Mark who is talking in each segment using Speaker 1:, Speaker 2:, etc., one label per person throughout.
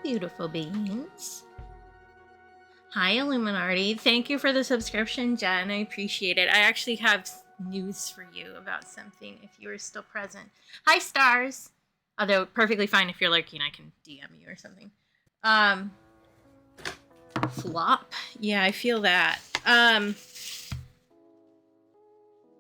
Speaker 1: beautiful beings. Hi, Illuminati. Thank you for the subscription, Jen. I appreciate it. I actually have news for you about something if you are still present. Hi, stars. Although, perfectly fine if you're lurking, I can DM you or something. Flop. Yeah, I feel that.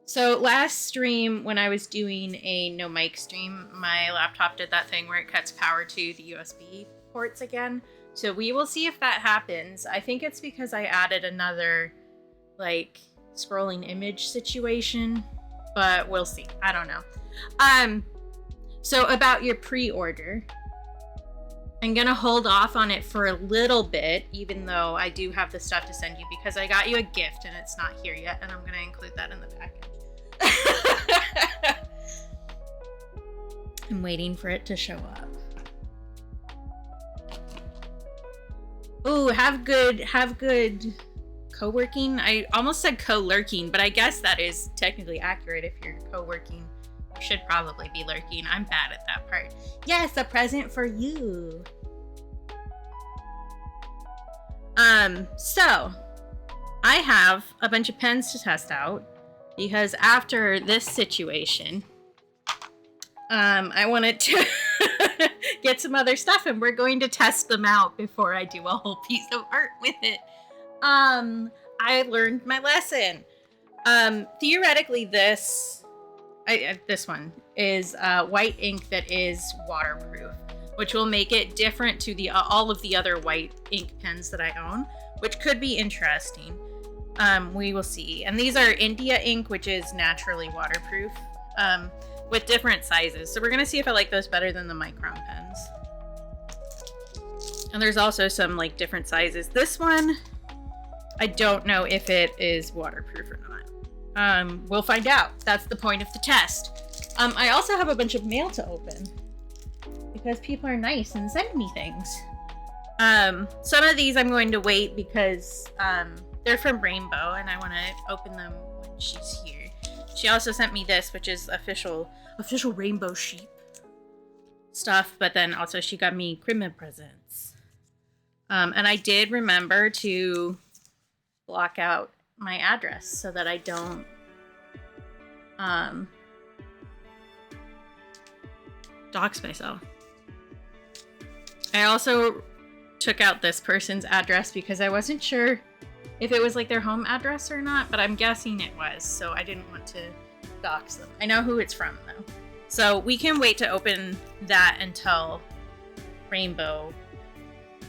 Speaker 1: So last stream, when I was doing a no mic stream, my laptop did that thing where it cuts power to the USB ports again. So we will see if that happens. I think it's because I added another, like, scrolling image situation, but we'll see. I don't know. So about your pre-order, I'm gonna hold off on it for a little bit, even though I do have the stuff to send you, because I got you a gift and it's not here yet, and I'm gonna include that in the package. I'm waiting for it to show up. Ooh, have good co-working. I almost said co-lurking, but I guess that is technically accurate. If you're co-working, you should probably be lurking. I'm bad at that part. Yes, a present for you. So I have a bunch of pens to test out, because after this situation, I wanted to get some other stuff, and we're going to test them out before I do a whole piece of art with it. I learned my lesson. Theoretically, this one is white ink that is waterproof, which will make it different to the all of the other white ink pens that I own, which could be interesting. We will see. And these are India ink, which is naturally waterproof, with different sizes. So we're going to see if I like those better than the Micron pens. And there's also some like different sizes. This one, I don't know if it is waterproof or not. We'll find out. That's the point of the test. I also have a bunch of mail to open, because people are nice and send me things. Some of these I'm going to wait because they're from Rainbow, and I want to open them when she's here. She also sent me this, which is official Rainbow Sheep stuff, but then also she got me Christmas presents. And I did remember to block out my address so that I don't dox myself. I also took out this person's address because I wasn't sure if it was like their home address or not, but I'm guessing it was, so I didn't want to dox them. I know who it's from though. So we can wait to open that until Rainbow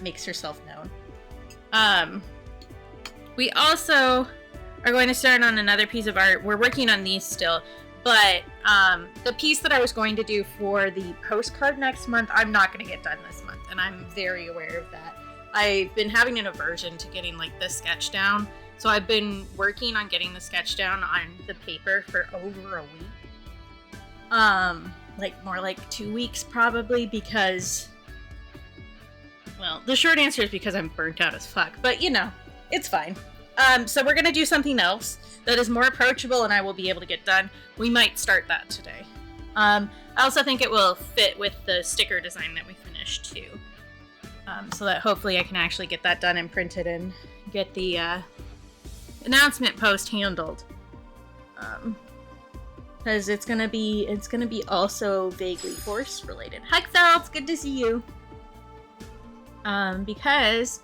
Speaker 1: makes herself known. We also are going to start on another piece of art. We're working on these still, but the piece that I was going to do for the postcard next month, I'm not going to get done this month, and I'm very aware of that. I've been having an aversion to getting like the sketch down, so I've been working on getting the sketch down on the paper for over a week. Like more like 2 weeks probably, because, well, the short answer is because I'm burnt out as fuck, but you know, it's fine. So we're gonna do something else that is more approachable and I will be able to get done. We might start that today. I also think it will fit with the sticker design that we finished too. So that hopefully I can actually get that done and printed and get the announcement post handled. Because it's gonna be also vaguely horse related. Hexel, it's good to see you. Because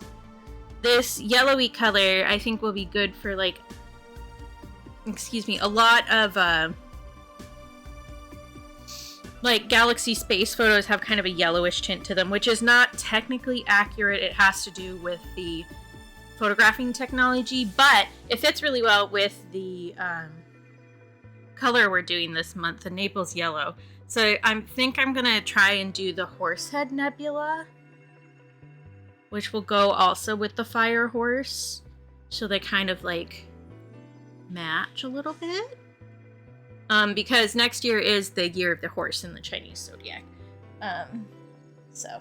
Speaker 1: this yellowy color I think will be good for like, a lot of like galaxy space photos have kind of a yellowish tint to them, which is not technically accurate. It has to do with the photographing technology, but it fits really well with the color we're doing this month, the Naples yellow. So I think I'm gonna try and do the Horsehead Nebula, which will go also with the Fire Horse, so they kind of like match a little bit. Because next year is the year of the horse in the Chinese zodiac. So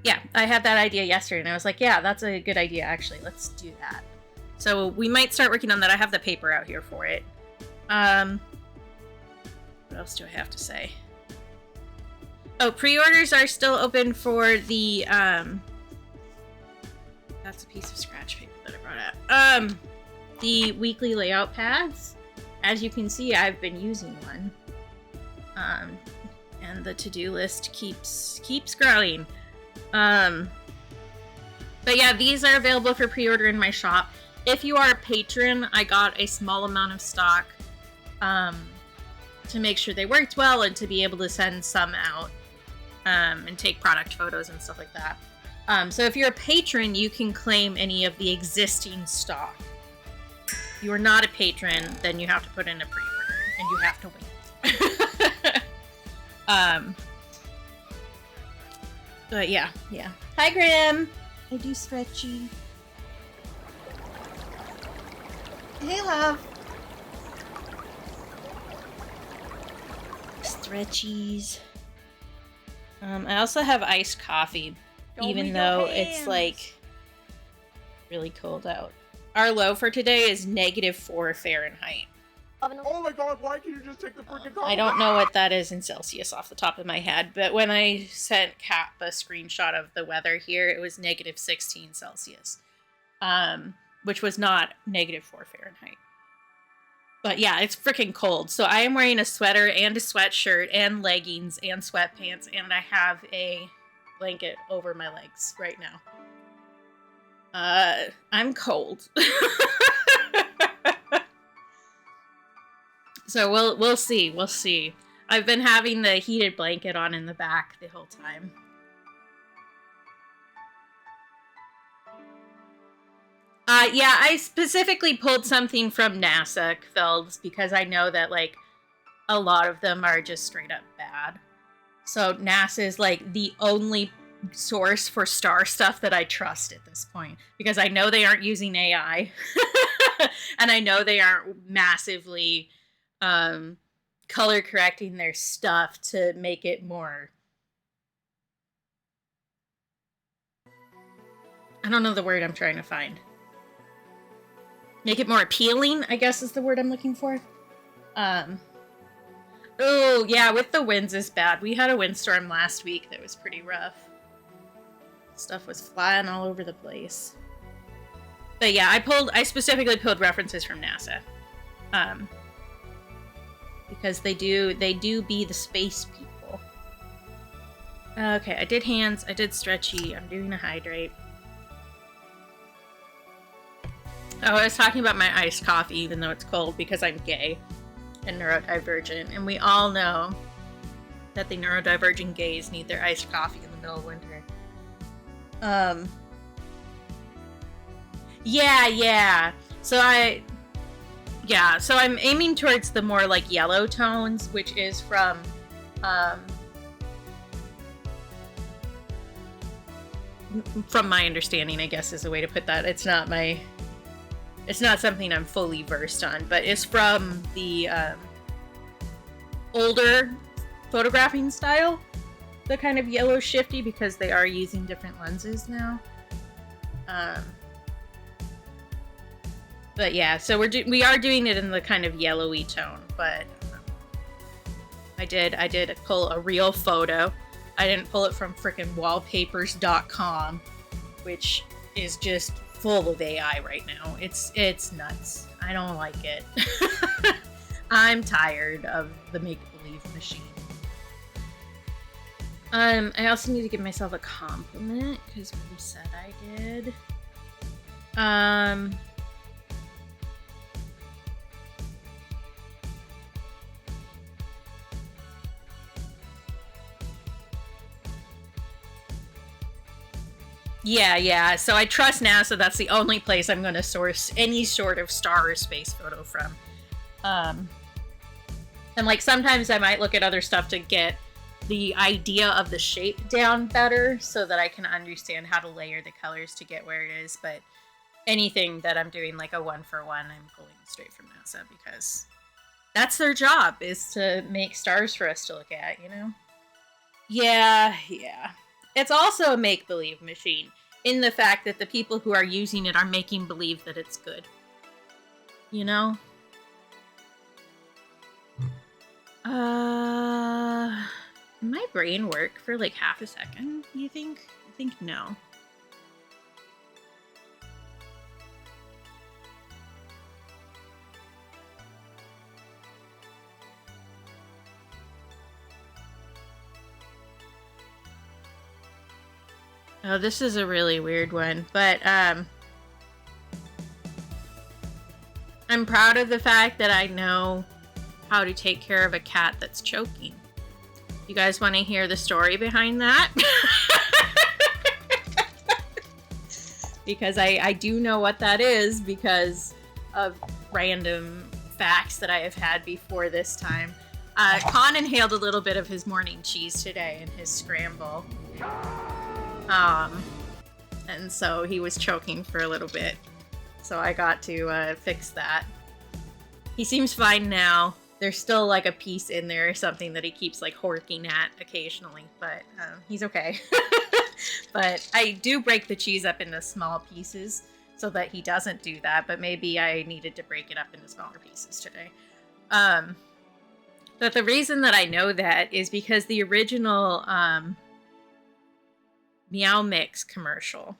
Speaker 1: yeah, I had that idea yesterday and I was like, yeah, that's a good idea actually. Let's do that. So we might start working on that. I have the paper out here for it. What else do I have to say? Oh, pre-orders are still open for the, that's a piece of scratch paper that I brought out. The weekly layout pads. As you can see, I've been using one. And the to-do list keeps growing. But yeah, these are available for pre-order in my shop. If you are a patron, I got a small amount of stock to make sure they worked well and to be able to send some out and take product photos and stuff like that. So if you're a patron, you can claim any of the existing stock. If you are not a patron, then you have to put in a pre-order and you have to wait. But yeah. Hi, Grim. I do stretchy. Hey, love. Stretchies. I also have iced coffee, even though it's like really cold out. Our low for today is -4 Fahrenheit.
Speaker 2: Oh my god, why can't you just take the freaking coffee?
Speaker 1: I don't know what that is in Celsius off the top of my head, but when I sent Cap a screenshot of the weather here, it was -16 Celsius, which was not -4 Fahrenheit. But yeah, it's freaking cold. So I am wearing a sweater and a sweatshirt and leggings and sweatpants, and I have a blanket over my legs right now. I'm cold. So we'll see. I've been having the heated blanket on in the back the whole time. Yeah, I specifically pulled something from NASA, Felds, because I know that, like, a lot of them are just straight up bad. So NASA is, like, the only source for star stuff that I trust at this point, because I know they aren't using AI, and I know they aren't massively color correcting their stuff to make it more... I don't know the word I'm trying to find. Make it more appealing, I guess is the word I'm looking for. Oh, yeah, with the winds is bad. We had a windstorm last week that was pretty rough. Stuff was flying all over the place. But yeah, I specifically pulled references from NASA. Because they do be the space people. Okay, I did hands, I did stretchy, I'm doing a hydrate. Oh, I was talking about my iced coffee, even though it's cold, because I'm gay and neurodivergent, and we all know that the neurodivergent gays need their iced coffee in the middle of winter. Yeah. So I'm aiming towards the more, like, yellow tones, which is from my understanding, I guess is the way to put that. It's not something I'm fully versed on, but it's from the older photographing style, the kind of yellow shifty, because they are using different lenses now. But yeah, so we are doing it in the kind of yellowy tone, but I did pull a real photo. I didn't pull it from frickin' wallpapers.com, which is just full of AI right now. It's nuts. I don't like it. I'm tired of the make-believe machine. I also need to give myself a compliment because what you said I did. Yeah. So I trust NASA. That's the only place I'm going to source any sort of star or space photo from. And like sometimes I might look at other stuff to get the idea of the shape down better so that I can understand how to layer the colors to get where it is. But anything that I'm doing like a 1-for-1, I'm pulling straight from NASA because that's their job, is to make stars for us to look at, you know? Yeah. It's also a make-believe machine in the fact that the people who are using it are making believe that it's good. You know? my brain work for like half a second, you think? I think no. Oh, this is a really weird one, but I'm proud of the fact that I know how to take care of a cat that's choking. You guys want to hear the story behind that? Because I do know what that is because of random facts that I have had before this time. Con inhaled a little bit of his morning cheese today in his scramble. And so he was choking for a little bit. So I got to fix that. He seems fine now. There's still like a piece in there or something that he keeps like horking at occasionally, but he's okay. But I do break the cheese up into small pieces so that he doesn't do that, but maybe I needed to break it up into smaller pieces today. But the reason that I know that is because the original Meow Mix commercial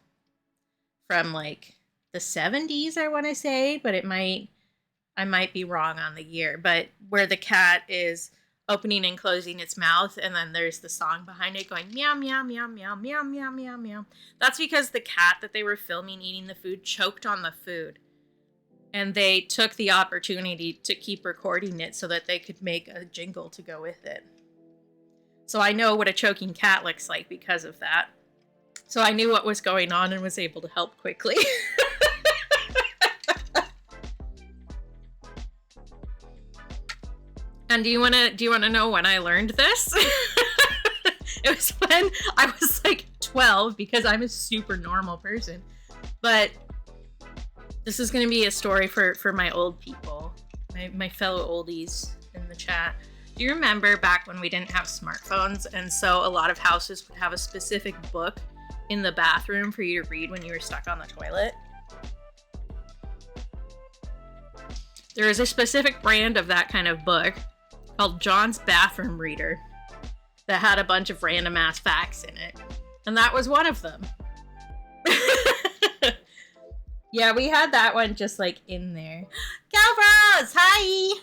Speaker 1: from like the 70s, I want to say, but I might be wrong on the year, but where the cat is opening and closing its mouth, and then there's the song behind it going meow, meow, meow, meow, meow, meow, meow, meow. That's because the cat that they were filming eating the food choked on the food. And they took the opportunity to keep recording it so that they could make a jingle to go with it. So I know what a choking cat looks like because of that. So I knew what was going on and was able to help quickly. And do you want to know when I learned this? It was when I was like 12 because I'm a super normal person. But this is going to be a story for my old people, my fellow oldies in the chat. Do you remember back when we didn't have smartphones, and so a lot of houses would have a specific book in the bathroom for you to read when you were stuck on the toilet? There is a specific brand of that kind of book called John's Bathroom Reader that had a bunch of random ass facts in it. And that was one of them. Yeah, we had that one just like in there. Calvros, hi!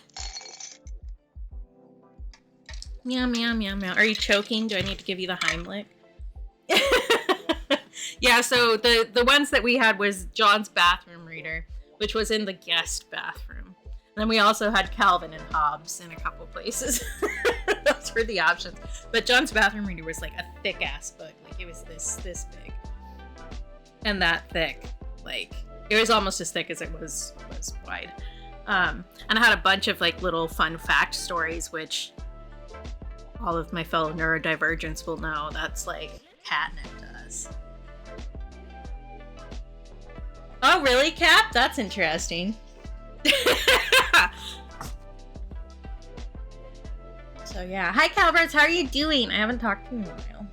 Speaker 1: Meow, meow, meow, meow. Are you choking? Do I need to give you the Heimlich? Yeah, so the ones that we had was John's Bathroom Reader, which was in the guest bathroom. And then we also had Calvin and Hobbes in a couple places. Those were the options. But John's Bathroom Reader was like a thick ass book. Like it was this big. And that thick. Like it was almost as thick as it was wide. And I had a bunch of like little fun fact stories, which all of my fellow neurodivergents will know that's like catnip does. Oh, really, Cap? That's interesting. So yeah. Hi, Calverts. How are you doing? I haven't talked to you in a while.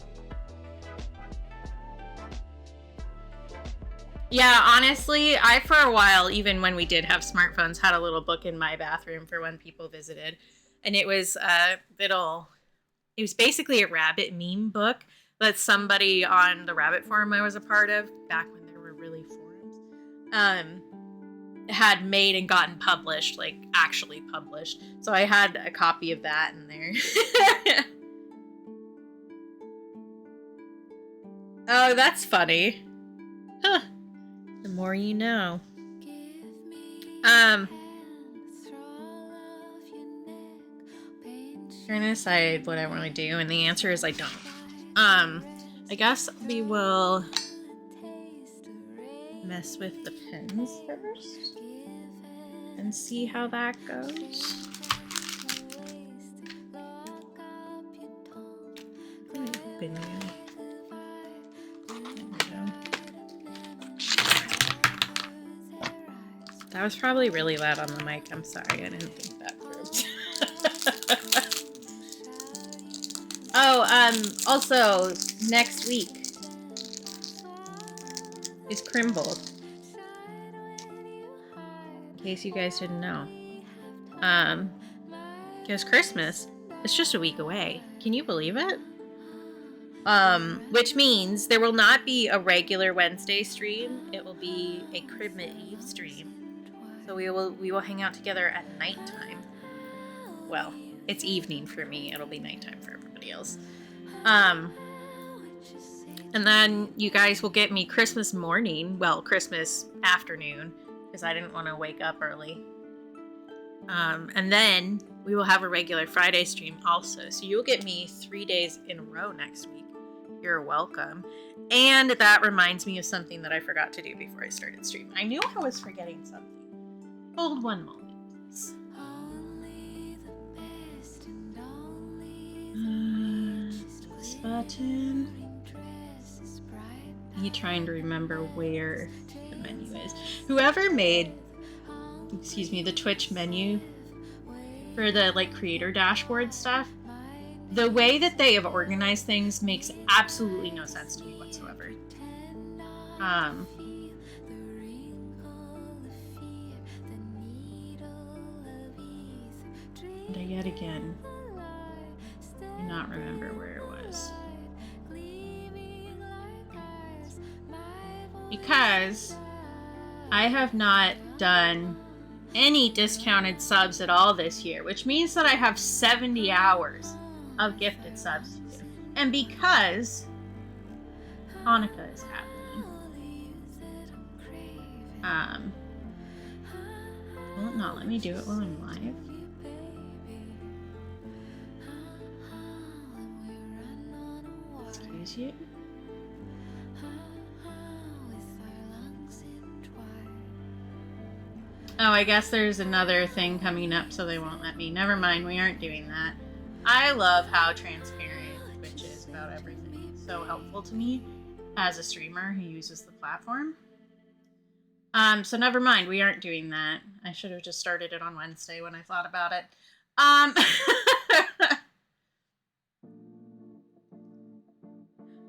Speaker 1: Yeah, honestly, I for a while, even when we did have smartphones, had a little book in my bathroom for when people visited. And it was it was basically a rabbit meme book that somebody on the Rabbit forum I was a part of, back when there were really forums, had made and gotten published, like actually published. So I had a copy of that in there. Oh, that's funny. Huh. The more you know. Trying to decide what I want to do, and the answer is I don't. I guess we will mess with the pins first and see how that goes. Open you. There we go. That was probably really loud on the mic. I'm sorry, I didn't think that through. Oh, also, next week is Crimble. In case you guys didn't know. Because Christmas is just a week away. Can you believe it? Which means there will not be a regular Wednesday stream. It will be a Christmas Eve stream. So we will hang out together at nighttime. Well, it's evening for me. It'll be nighttime for everybody else. And then you guys will get me Christmas morning. Well, Christmas afternoon, because I didn't want to wake up early. And then we will have a regular Friday stream also. So you'll get me 3 days in a row next week. You're welcome. And that reminds me of something that I forgot to do before I started streaming. I knew I was forgetting something. Hold one moment, please. This button. Me trying to remember where the menu is. Whoever made, the Twitch menu for the creator dashboard stuff, the way that they have organized things makes absolutely no sense to me whatsoever. And I yet again do not remember where it was. Because I have not done any discounted subs at all this year, which means that I have 70 hours of gifted subs to do. And because Hanukkah is happening, will it not let me do it while I'm live? Excuse you? Oh, I guess there's another thing coming up, so they won't let me. Never mind, we aren't doing that. I love how transparent Twitch is about everything. It's so helpful to me as a streamer who uses the platform. So never mind, we aren't doing that. I should have just started it on Wednesday when I thought about it.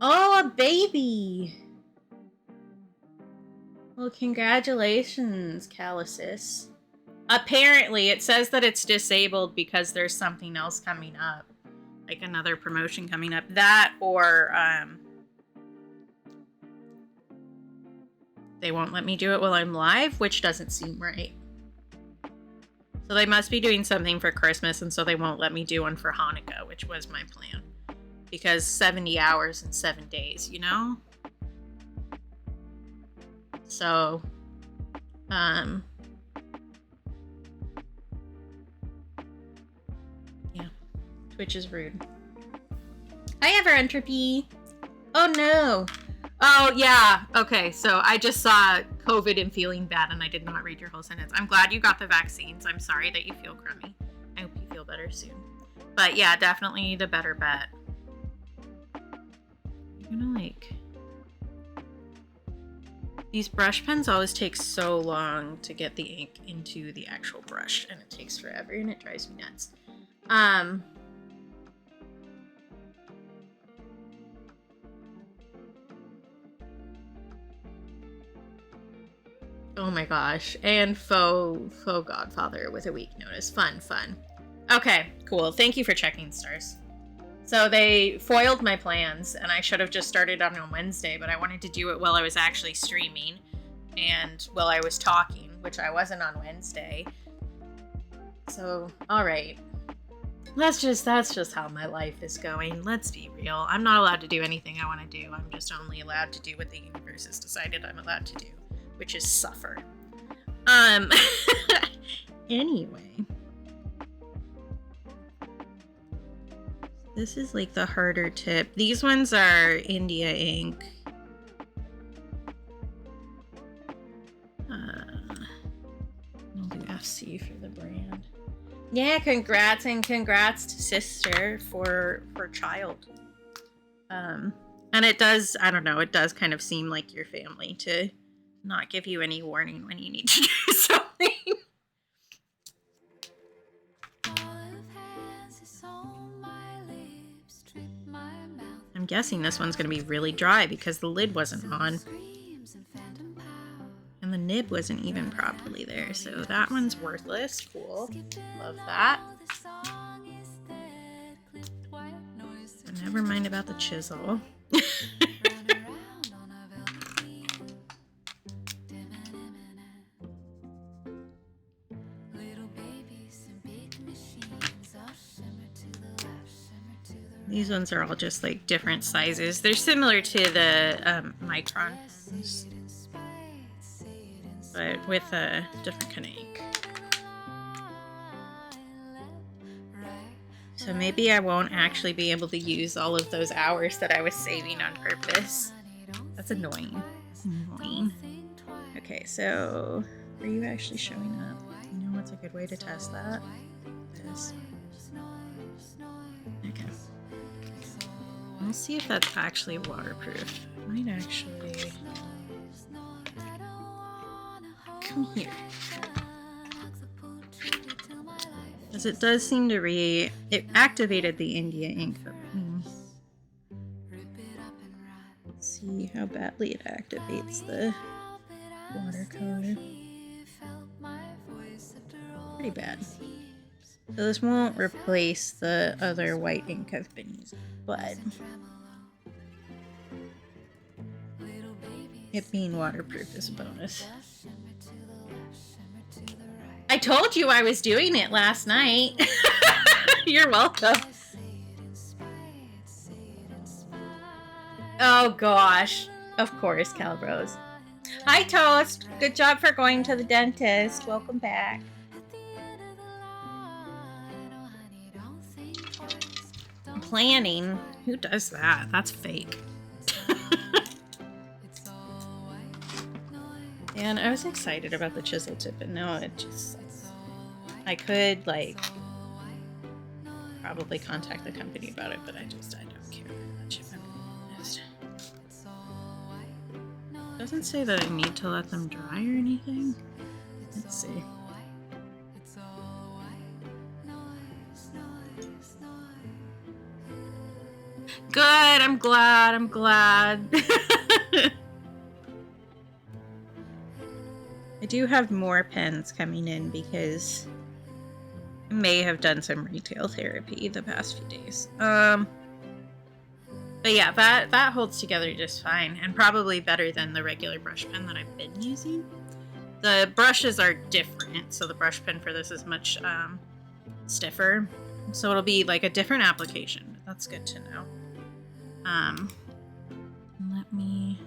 Speaker 1: Oh, a baby! Well, congratulations, Callisis. Apparently, it says that it's disabled because there's something else coming up. Like another promotion coming up. That, or, they won't let me do it while I'm live, which doesn't seem right. So they must be doing something for Christmas, and so they won't let me do one for Hanukkah, which was my plan. Because 70 hours in 7 days, you know? So, yeah. Twitch is rude. Hi, Ever Entropy. Oh, no. Oh, yeah. Okay, so I just saw COVID and feeling bad, and I did not read your whole sentence. I'm glad you got the vaccines. I'm sorry that you feel crummy. I hope you feel better soon. But yeah, definitely the better bet. I'm gonna these brush pens always take so long to get the ink into the actual brush, and it takes forever, and it drives me nuts. Oh my gosh, and faux Godfather with a week notice. Fun. Okay, cool. Thank you for checking, Stars. So they foiled my plans, and I should have just started on Wednesday, but I wanted to do it while I was actually streaming and while I was talking, which I wasn't on Wednesday. So, all right. That's just how my life is going. Let's be real. I'm not allowed to do anything I want to do. I'm just only allowed to do what the universe has decided I'm allowed to do, which is suffer. Anyway. This is like the harder tip. These ones are India ink. I'll do FC for the brand. Yeah, congrats to sister for child. And it does, I don't know, it does kind of seem like your family to not give you any warning when you need to do something. I'm guessing this one's going to be really dry because the lid wasn't on. And the nib wasn't even properly there, so that one's worthless. Cool. Love that. Never mind about the chisel. These ones are all just like different sizes. They're similar to the Micron ones, but with a different kind of ink. So maybe I won't actually be able to use all of those hours that I was saving on purpose. That's annoying. Annoying. Okay, so are you actually showing up? You know what's a good way to test that? This. Okay. Let's see if that's actually waterproof. Might actually. Come here. Because it does seem to it activated the India ink for me. Let's see how badly it activates the watercolor. Pretty bad. So this won't replace the other white ink I've been using, but it being waterproof is a bonus. I told you I was doing it last night. You're welcome. Oh gosh. Of course, Calbros. Hi, Toast. Good job for going to the dentist. Welcome back. Planning? Who does that? That's fake. And I was excited about the chisel tip, and now it just... I could, like, probably contact the company about it, but I don't care very much, if I'm being honest. It doesn't say that I need to let them dry or anything. Let's see. Good, I'm glad. I do have more pens coming in because I may have done some retail therapy the past few days. But yeah, that holds together just fine, and probably better than the regular brush pen that I've been using. The brushes are different, so the brush pen for this is much stiffer, so it'll be like a different application. That's good to know. Let me...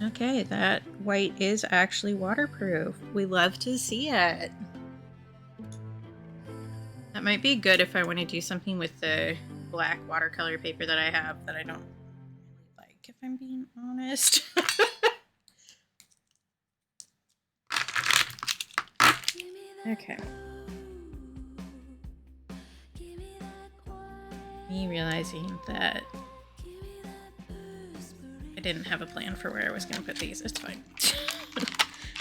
Speaker 1: Okay, that white is actually waterproof. We love to see it. That might be good if I want to do something with the black watercolor paper that I have that I don't really like, if I'm being honest. Okay. Me realizing that I didn't have a plan for where I was going to put these. It's fine.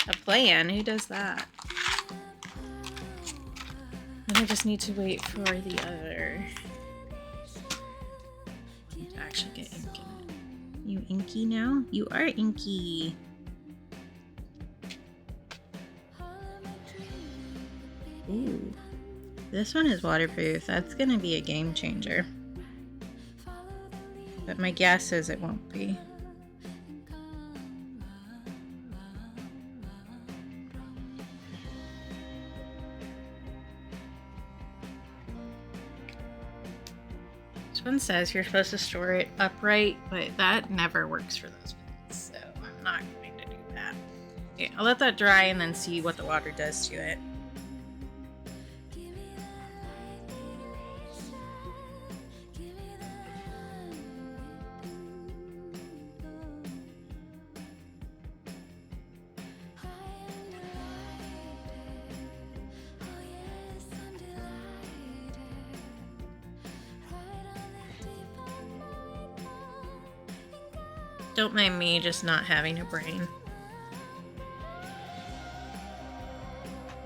Speaker 1: A plan? Who does that? And I just need to wait for the other to actually get ink in it. You inky now? You are inky. Ooh. This one is waterproof. That's going to be a game changer. But my guess is it won't be. This one says you're supposed to store it upright, but that never works for those pens, so I'm not going to do that. Okay, I'll let that dry and then see what the water does to it. Don't mind me just not having a brain.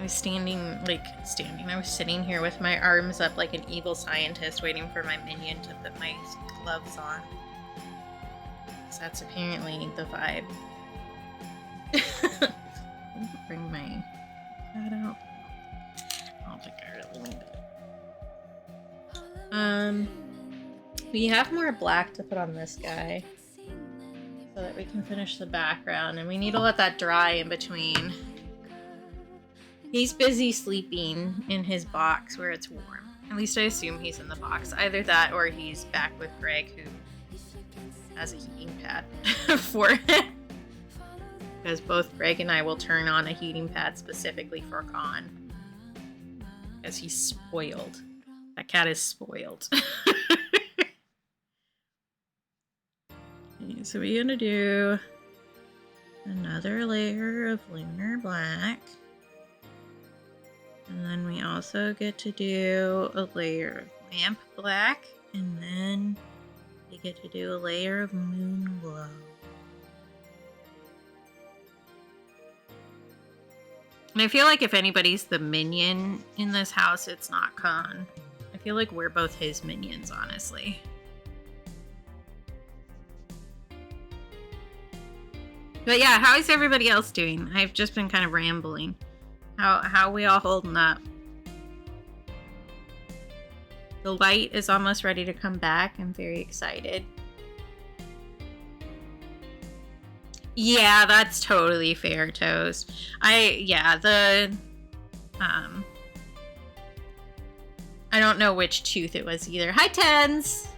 Speaker 1: I was I was sitting here with my arms up like an evil scientist waiting for my minion to put my gloves on. So that's apparently the vibe. Bring my that out. I don't think I really need it. We have more black to put on this guy so that we can finish the background, and we need to let that dry in between. He's busy sleeping in his box where it's warm. At least I assume he's in the box. Either that or he's back with Greg, who has a heating pad for it. Because both Greg and I will turn on a heating pad specifically for Khan. Because he's spoiled. That cat is spoiled. Okay, so we're gonna do another layer of lunar black. And then we also get to do a layer of lamp black. And then we get to do a layer of moon glow. And I feel like if anybody's the minion in this house, it's not Khan. I feel like we're both his minions, honestly. But yeah, how is everybody else doing? I've just been kind of rambling. How are we all holding up? The light is almost ready to come back. I'm very excited. Yeah, that's totally fair, Toast. I don't know which tooth it was either. Hi, Tens!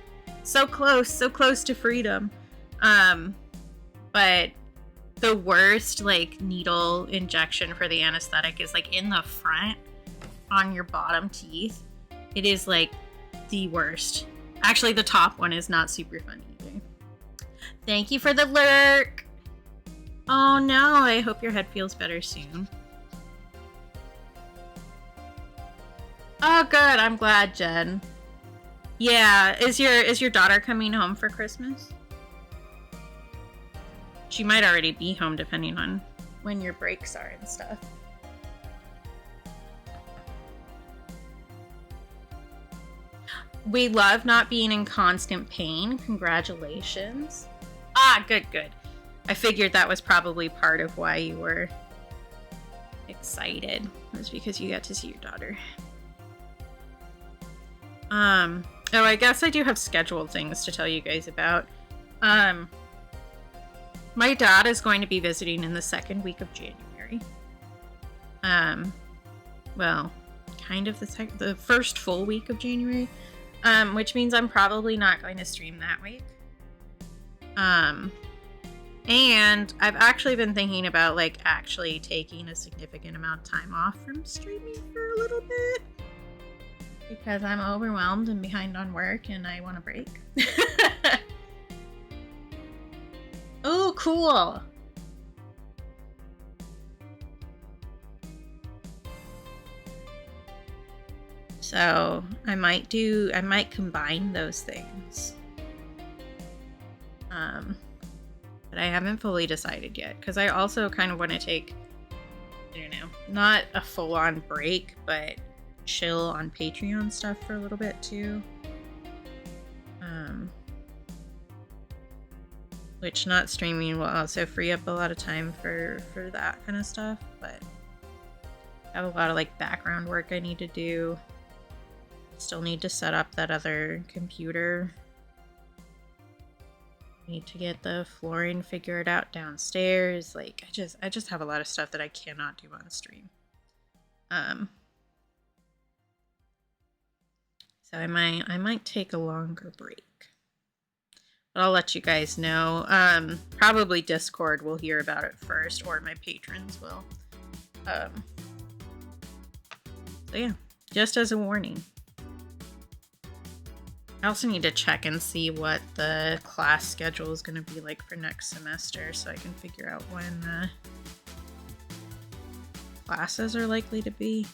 Speaker 1: So close to freedom. But the worst, like, needle injection for the anesthetic is, like, in the front on your bottom teeth. It is, like, the worst. Actually, the top one is not super fun either. Thank you for the lurk! Oh no, I hope your head feels better soon. Oh good, I'm glad, Jen. Yeah, is your daughter coming home for Christmas? She might already be home depending on when your breaks are and stuff. We love not being in constant pain. Congratulations. Ah, good. I figured that was probably part of why you were excited. Was because you got to see your daughter. Oh, I guess I do have scheduled things to tell you guys about. My dad is going to be visiting in the second week of January. Well, kind of the first full week of January. Which means I'm probably not going to stream that week. And I've actually been thinking about, like, actually taking a significant amount of time off from streaming for a little bit. Because I'm overwhelmed and behind on work and I want a break. Oh, cool. So I might combine those things. But I haven't fully decided yet because I also kind of want to take, I don't know, not a full-on break, but chill on Patreon stuff for a little bit too. Which not streaming will also free up a lot of time for that kind of stuff, but I have a lot of, like, background work I need to do. Still need to set up that other computer. Need to get the flooring figured out downstairs. Like, I just have a lot of stuff that I cannot do on stream. So I might take a longer break. But I'll let you guys know. Probably Discord will hear about it first, or my patrons will. So yeah, just as a warning. I also need to check and see what the class schedule is going to be like for next semester so I can figure out when classes are likely to be.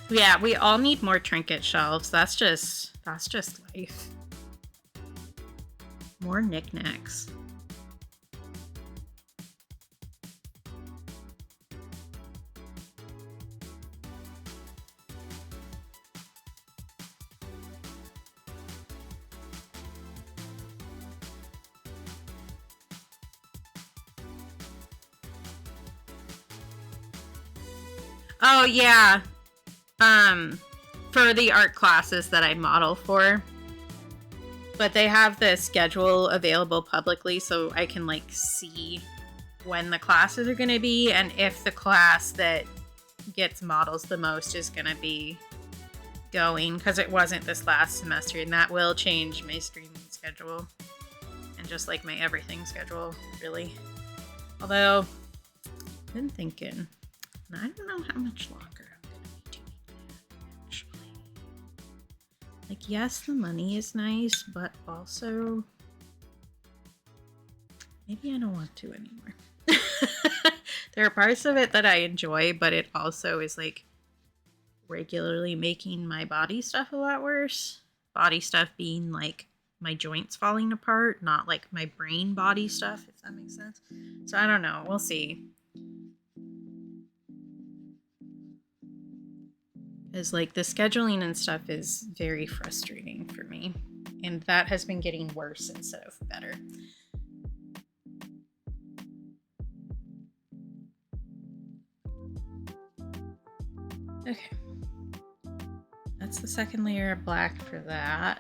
Speaker 1: Yeah, we all need more trinket shelves. That's just life. More knickknacks. Oh yeah. For the art classes that I model for. But they have the schedule available publicly so I can like see when the classes are going to be and if the class that gets models the most is going to be going, because it wasn't this last semester, and that will change my streaming schedule and just like my everything schedule, really. Although I've been thinking, and I don't know how much longer I'm going to be doing that, actually. Like, yes, the money is nice, but also maybe I don't want to anymore. There are parts of it that I enjoy, but it also is like regularly making my body stuff a lot worse. Body stuff being like my joints falling apart, not like my brain body stuff, if that makes sense. So I don't know. We'll see. Because like the scheduling and stuff is very frustrating for me. And that has been getting worse instead of better. Okay. That's the second layer of black for that.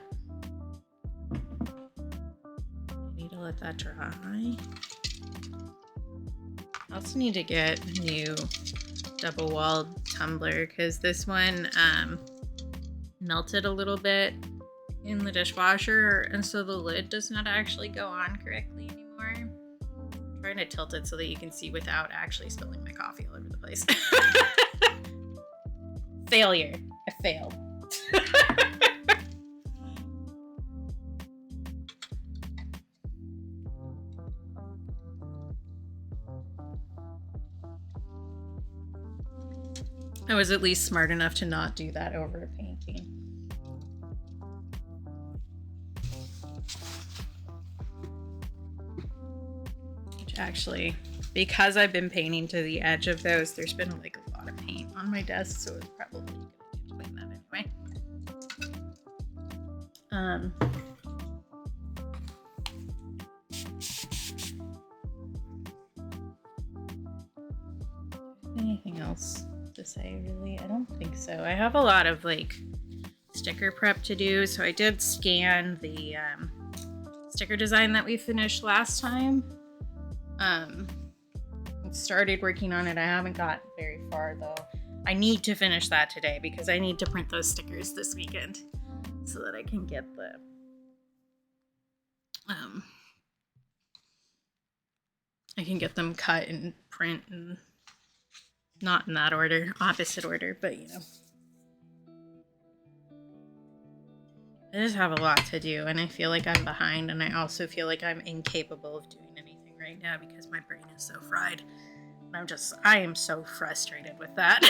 Speaker 1: I need to let that dry. I also need to get a new double-walled tumbler because this one melted a little bit in the dishwasher, and so the lid does not actually go on correctly anymore. I'm trying to tilt it so that you can see without actually spilling my coffee all over the place. Failure. I failed. I was at least smart enough to not do that over a painting. Which actually, because I've been painting to the edge of those, there's been like a lot of paint on my desk, so it's probably gonna get clean that anyway. Anything else to say, really? I don't think so. I have a lot of like sticker prep to do, so I did scan the sticker design that we finished last time. Started working on it. I haven't got very far though. I need to finish that today because I need to print those stickers this weekend so that I can get the I can get them cut and print, and not in that order, opposite order, but you know. I just have a lot to do and I feel like I'm behind, and I also feel like I'm incapable of doing anything right now because my brain is so fried. And I am so frustrated with that.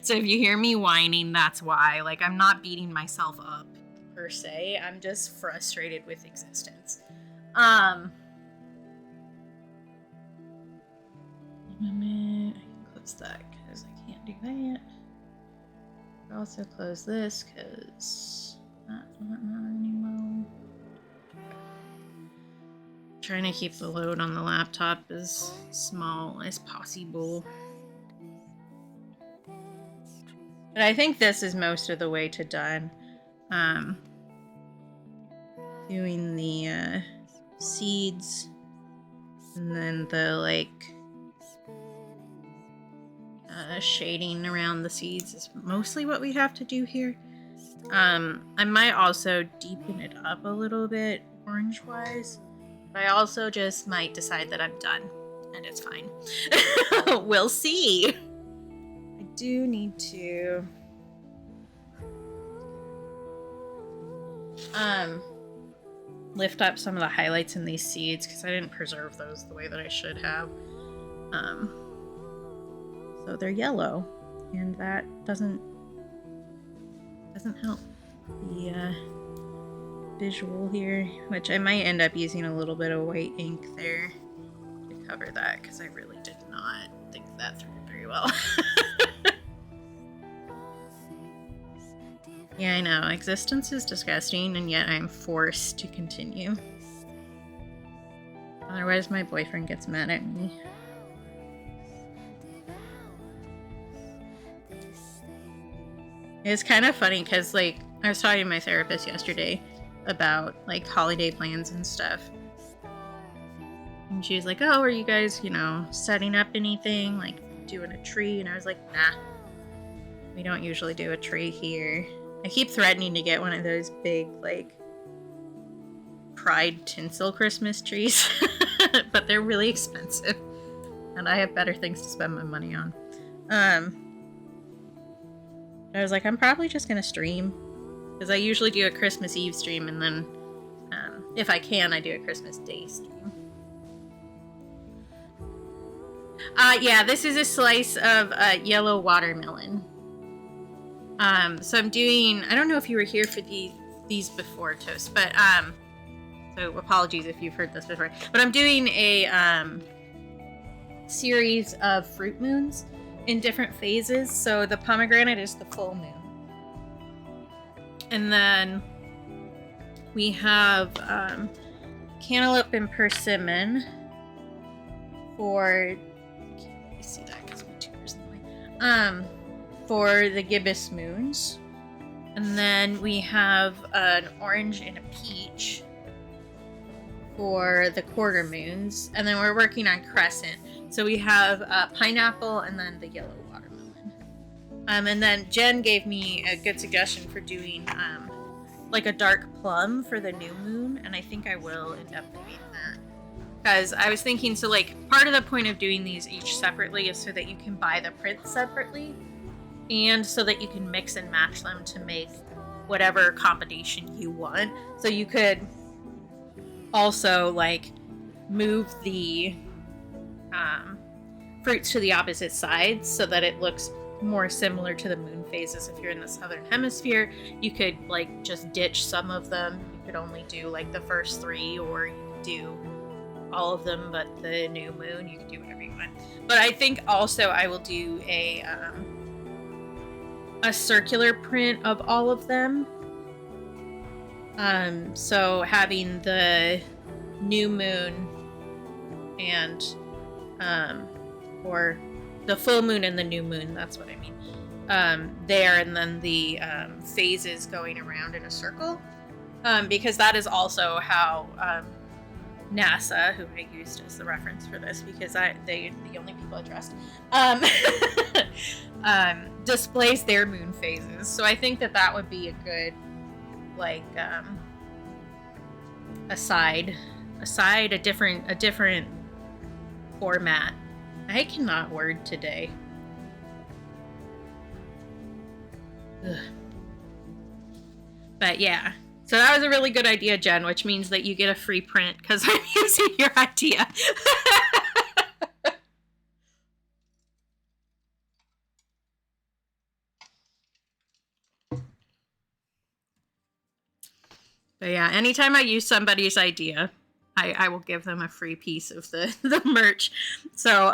Speaker 1: So if you hear me whining, that's why. Like, I'm not beating myself up per se. I'm just frustrated with existence. I can close that because I can't do that. I'll also close this because that's not anymore. Trying to keep the load on the laptop as small as possible. But I think this is most of the way to done. Doing the seeds and then the like shading around the seeds is mostly what we have to do here. I might also deepen it up a little bit orange wise. I also just might decide that I'm done, and it's fine. We'll see. I do need to lift up some of the highlights in these seeds because I didn't preserve those the way that I should have. So they're yellow, and that doesn't help the visual here, which I might end up using a little bit of white ink there to cover that, because I really did not think that through very well. Yeah, I know, existence is disgusting, and yet I'm forced to continue. Otherwise my boyfriend gets mad at me. It's kind of funny because, like, I was talking to my therapist yesterday about, like, holiday plans and stuff. And she was like, oh, are you guys, you know, setting up anything? Like, doing a tree? And I was like, nah. We don't usually do a tree here. I keep threatening to get one of those big, like, Pride tinsel Christmas trees. But they're really expensive. And I have better things to spend my money on. I was like, I'm probably just gonna stream, because I usually do a Christmas Eve stream, and then if I can, I do a Christmas Day stream. Yeah, this is a slice of yellow watermelon. So I'm doing, I don't know if you were here for these before, Toast, but so apologies if you've heard this before, but I'm doing a series of fruit moons in different phases. So the pomegranate is the full moon. And then we have cantaloupe and persimmon for, I can't really see that because my tutor's in the way, for the gibbous moons. And then we have an orange and a peach for the quarter moons. And then we're working on crescent. So we have pineapple and then the yellow watermelon. And then Jen gave me a good suggestion for doing like a dark plum for the new moon. And I think I will end up doing that. Because I was thinking, so like part of the point of doing these each separately is so that you can buy the prints separately. And so that you can mix and match them to make whatever combination you want. So you could also like move the fruits to the opposite sides so that it looks more similar to the moon phases. If you're in the southern hemisphere, you could like just ditch some of them. You could only do like the first 3, or you could do all of them but the new moon. You could do whatever you want. But I think also I will do a circular print of all of them. So having the new moon and or the full moon and the new moon, that's what I mean, there, and then the phases going around in a circle, because that is also how NASA, who I used as the reference for this because they're the only people I trust, displays their moon phases. So I think that would be a good, like, a different format. I cannot word today. Ugh. But yeah, so that was a really good idea, Jen, which means that you get a free print because I'm using your idea. But yeah, anytime I use somebody's idea, I will give them a free piece of the merch. So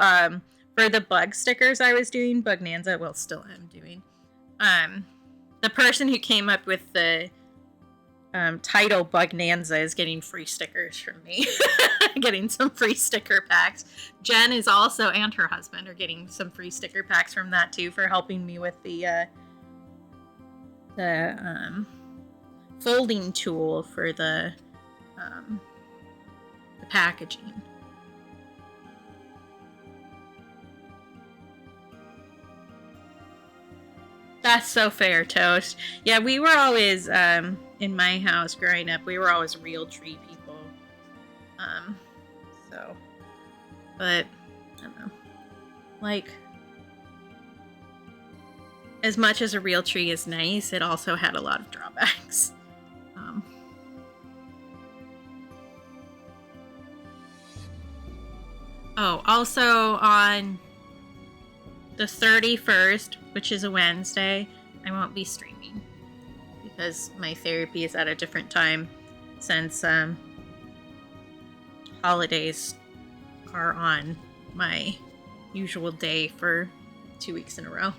Speaker 1: for the bug stickers I was doing, Bugnanza, well, still am doing, the person who came up with the title Bugnanza is getting free stickers from me. Getting some free sticker packs. Jen is also, and her husband are getting some free sticker packs from that too, for helping me with the folding tool for the packaging. That's so fair, Toast. Yeah, we were always, in my house growing up, we were always real tree people. So, but, I don't know. Like, as much as a real tree is nice, it also had a lot of drawbacks. Oh, also on the 31st, which is a Wednesday, I won't be streaming because my therapy is at a different time since holidays are on my usual day for 2 weeks in a row.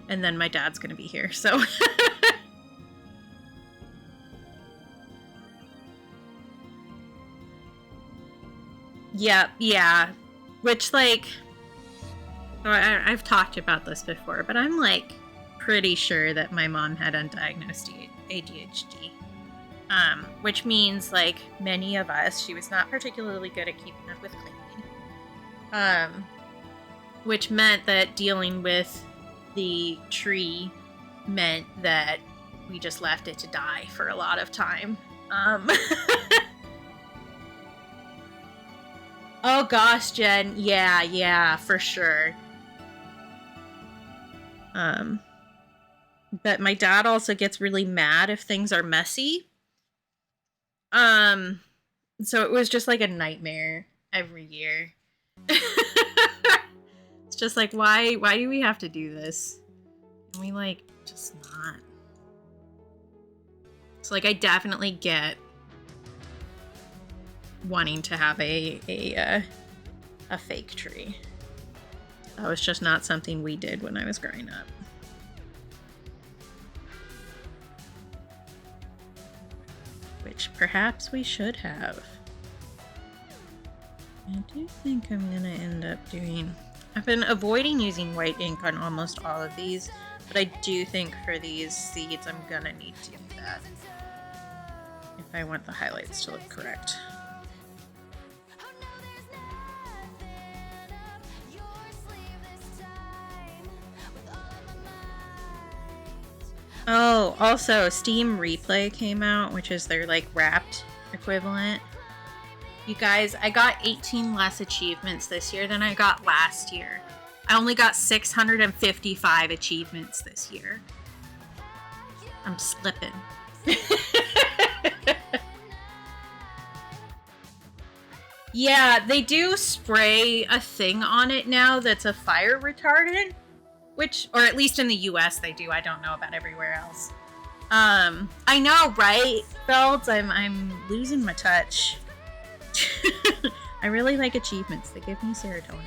Speaker 1: And then my dad's gonna be here, so yeah. Which, like, I've talked about this before, but I'm, like, pretty sure that my mom had undiagnosed ADHD. Which means, like, many of us, she was not particularly good at keeping up with cleaning. Which meant that dealing with the tree meant that we just left it to die for a lot of time. Oh gosh, Jen. Yeah, for sure. But my dad also gets really mad if things are messy. So it was just like a nightmare every year. It's just like, why do we have to do this? And we, like, just not. So, like, I definitely get wanting to have a fake tree. That was just not something we did when I was growing up. Which perhaps we should have. I do think I'm gonna end up doing... I've been avoiding using white ink on almost all of these, but I do think for these seeds I'm gonna need to do that if I want the highlights to look correct. Oh, also Steam Replay came out, which is their, like, wrapped equivalent. You guys, I got 18 less achievements this year than I got last year. I only got 655 achievements this year. I'm slipping. Yeah, they do spray a thing on it now that's a fire retardant. Which, or at least in the US they do. I don't know about everywhere else. I know, right, Belts? I'm losing my touch. I really like achievements. They give me serotonin.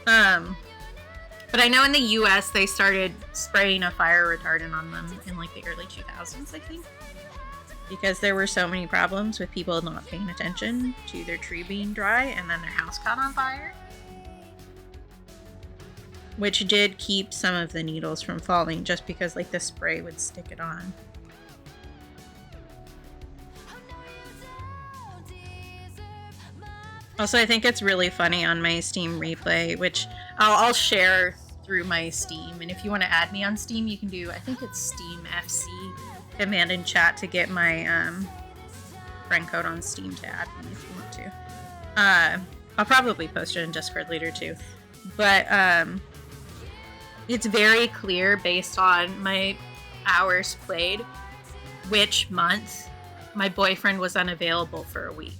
Speaker 1: But I know in the US they started spraying a fire retardant on them in, like, the early 2000s, I think. Because there were so many problems with people not paying attention to their tree being dry and then their house caught on fire. Which did keep some of the needles from falling just because, like, the spray would stick it on. Also, I think it's really funny on my Steam Replay, which I'll share through my Steam. And if you want to add me on Steam, you can do, I think it's Steam FC command in chat to get my friend code on Steam to add me if you want to. I'll probably post it in Discord later too. But it's very clear based on my hours played which month my boyfriend was unavailable for a week.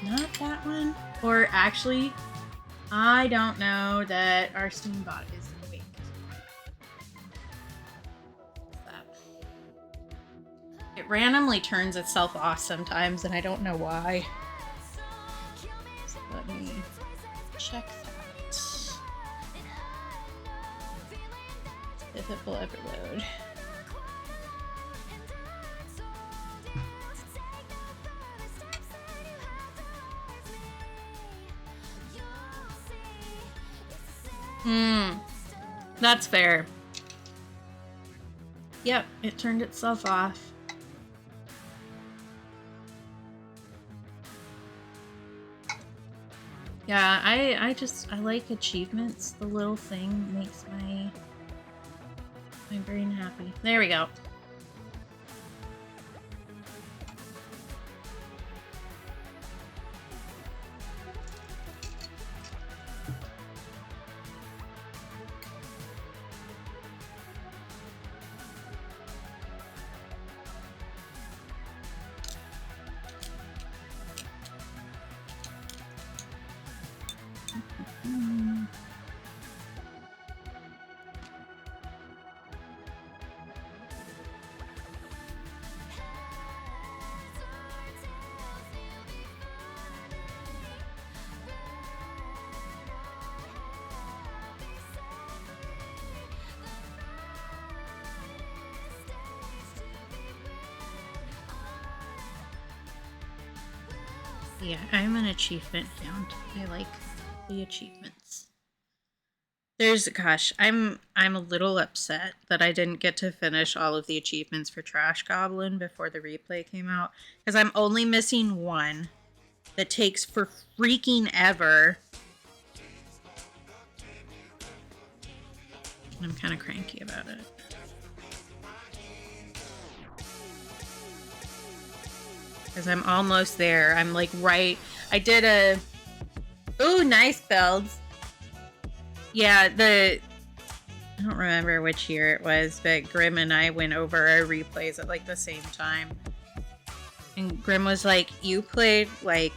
Speaker 1: Not that one. Or actually, I don't know that our Steam bot is in a week. It randomly turns itself off sometimes, and I don't know why. So let me check that. If it will ever load. That's fair. Yep, it turned itself off. Yeah, I like achievements. The little thing makes my brain happy. There we go. Yeah, I'm an achievement hound. I like the achievements. Gosh, I'm a little upset that I didn't get to finish all of the achievements for Trash Goblin before the replay came out, because I'm only missing one that takes for freaking ever. I'm kind of cranky about it. Because I'm almost there. I'm like right. I did a. Ooh, nice builds. Yeah, I don't remember which year it was, but Grim and I went over our replays at like the same time. And Grim was like, you played like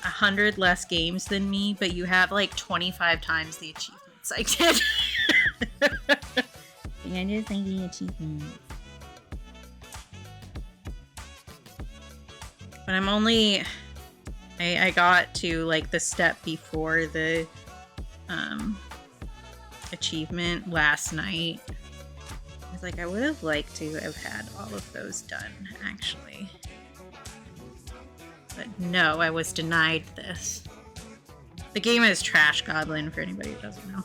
Speaker 1: 100 less games than me, but you have like 25 times the achievements I did. I just like the achievements. But I'm only... I got to like the step before the achievement last night. I was like, I would have liked to have had all of those done, actually. But no, I was denied this. The game is Trash Goblin, for anybody who doesn't know.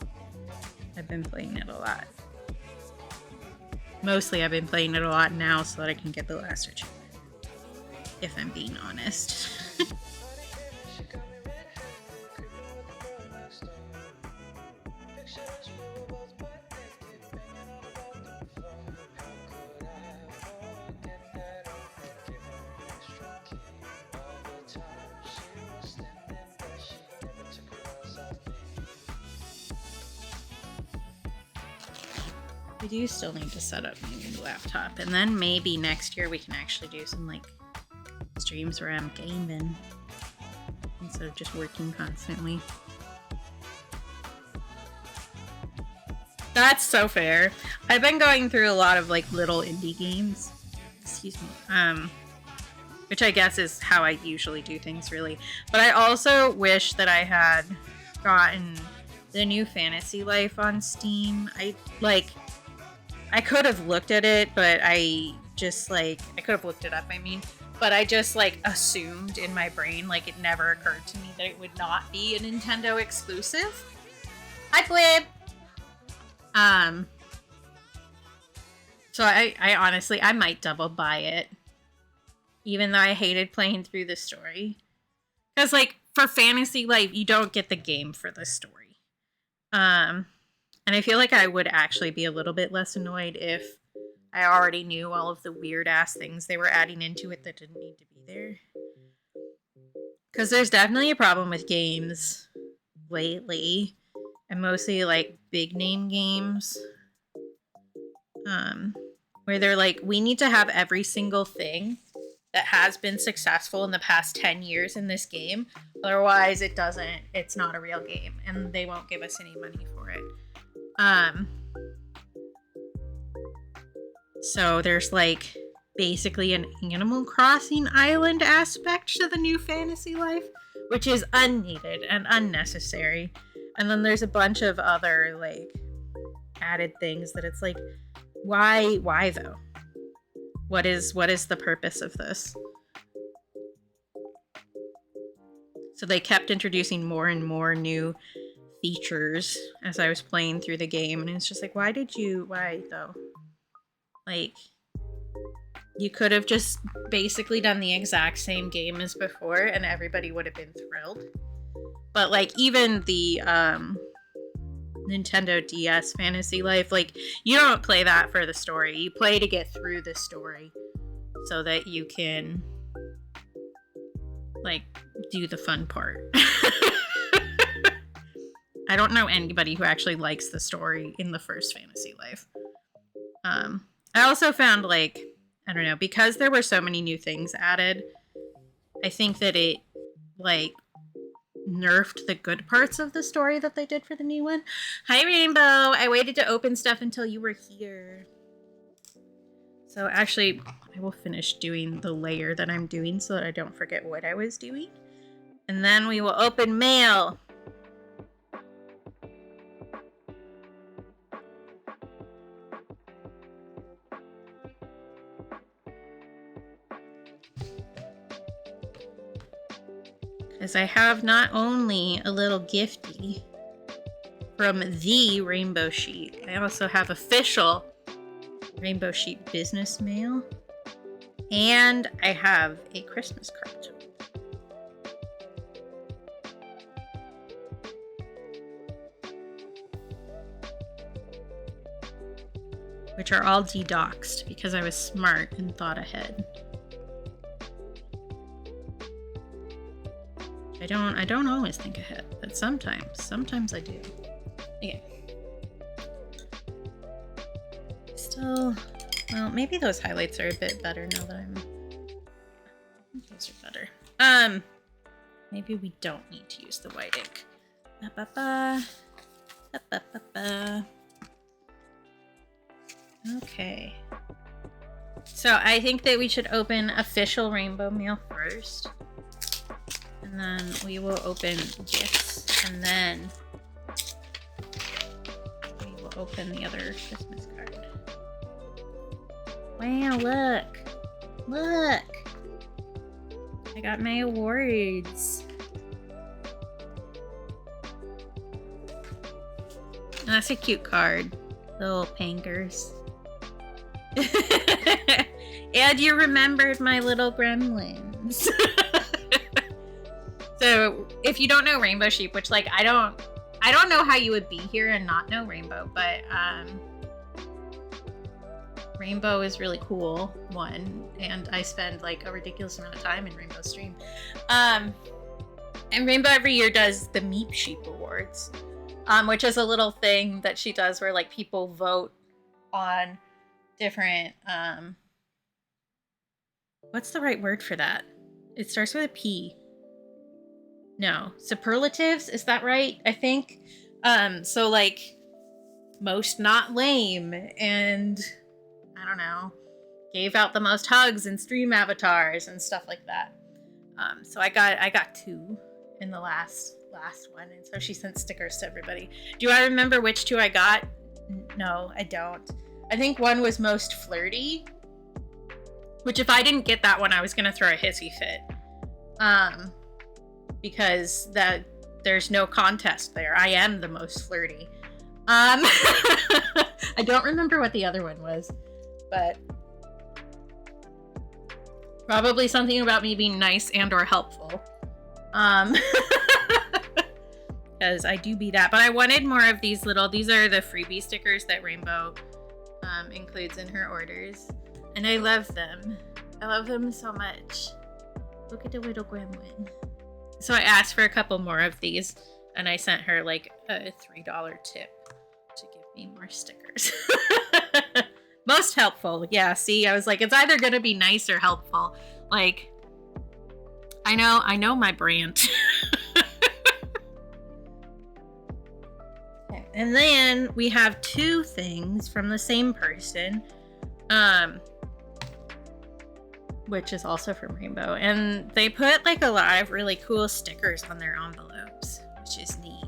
Speaker 1: I've been playing it a lot. Mostly I've been playing it a lot now so that I can get the last achievement. If I'm being honest. I do still need to set up my new laptop, and then maybe next year we can actually do some like streams where I'm gaming instead of just working constantly. That's so fair. I've been going through a lot of like little indie games. Excuse me. Which I guess is how I usually do things, really. But I also wish that I had gotten the new Fantasy Life on Steam. I could have looked at it, but I could have looked it up, I mean. But I just like assumed in my brain, like it never occurred to me that it would not be a Nintendo exclusive. Hi, Blib! So I honestly, I might double buy it. Even though I hated playing through the story. Because like, for Fantasy Life, you don't get the game for the story. And I feel like I would actually be a little bit less annoyed if I already knew all of the weird-ass things they were adding into it that didn't need to be there. Because there's definitely a problem with games lately. And mostly, like, big-name games. Where they're like, we need to have every single thing that has been successful in the past 10 years in this game. Otherwise, it's not a real game. And they won't give us any money for it. So there's like basically an Animal Crossing island aspect to the new Fantasy Life, which is unneeded and unnecessary. And then there's a bunch of other like added things that it's like, why though? What is the purpose of this? So they kept introducing more and more new features as I was playing through the game, and it's just like, why though? Like, you could have just basically done the exact same game as before and everybody would have been thrilled. But like, even the Nintendo DS Fantasy Life, like, you don't play that for the story. You play to get through the story so that you can like do the fun part. I don't know anybody who actually likes the story in the first Fantasy Life. I also found, like, I don't know, because there were so many new things added, I think that it, like, nerfed the good parts of the story that they did for the new one. Hi, Rainbow! I waited to open stuff until you were here. So, actually, I will finish doing the layer that I'm doing so that I don't forget what I was doing. And then we will open mail! Because I have not only a little gifty from the Rainbow Sheet, I also have official Rainbow Sheet business mail. And I have a Christmas card. Which are all de-doxed because I was smart and thought ahead. I don't always think ahead, but sometimes I do. Okay. Still, well, maybe those highlights are a bit better now that I think those are better. Maybe we don't need to use the white ink. Okay. So I think that we should open official rainbow mail first. And then we will open gifts, and then we will open the other Christmas card. Wow, look! Look! I got my awards. And that's a cute card. Little pankers. And you remembered my little gremlins. So if you don't know Rainbow Sheep, which like I don't know how you would be here and not know Rainbow, but Rainbow is really cool, one, and I spend like a ridiculous amount of time in Rainbow Stream. And Rainbow every year does the Meep Sheep Awards, which is a little thing that she does where like people vote on different what's the right word for that? It starts with a P. No, superlatives, is that right? I think. So like most not lame, and I don't know, gave out the most hugs and stream avatars and stuff like that. So I got 2 in the last one, and so she sent stickers to everybody. Do I remember which 2 I got? No, I don't. I think one was most flirty, which if I didn't get that one, I was gonna throw a hissy fit. Because there's no contest there. I am the most flirty. I don't remember what the other one was, but probably something about me being nice and or helpful. Because I do be that, but I wanted more of these are the freebie stickers that Rainbow includes in her orders, and I love them. I love them so much. Look at the little gremlin. So I asked for a couple more of these, and I sent her like a $3 tip to give me more stickers. Most helpful. Yeah, see, I was like, it's either gonna be nice or helpful. Like, I know my brand. Okay. And then we have 2 things from the same person. Which is also from Rainbow, and they put like a lot of really cool stickers on their envelopes, which is neat.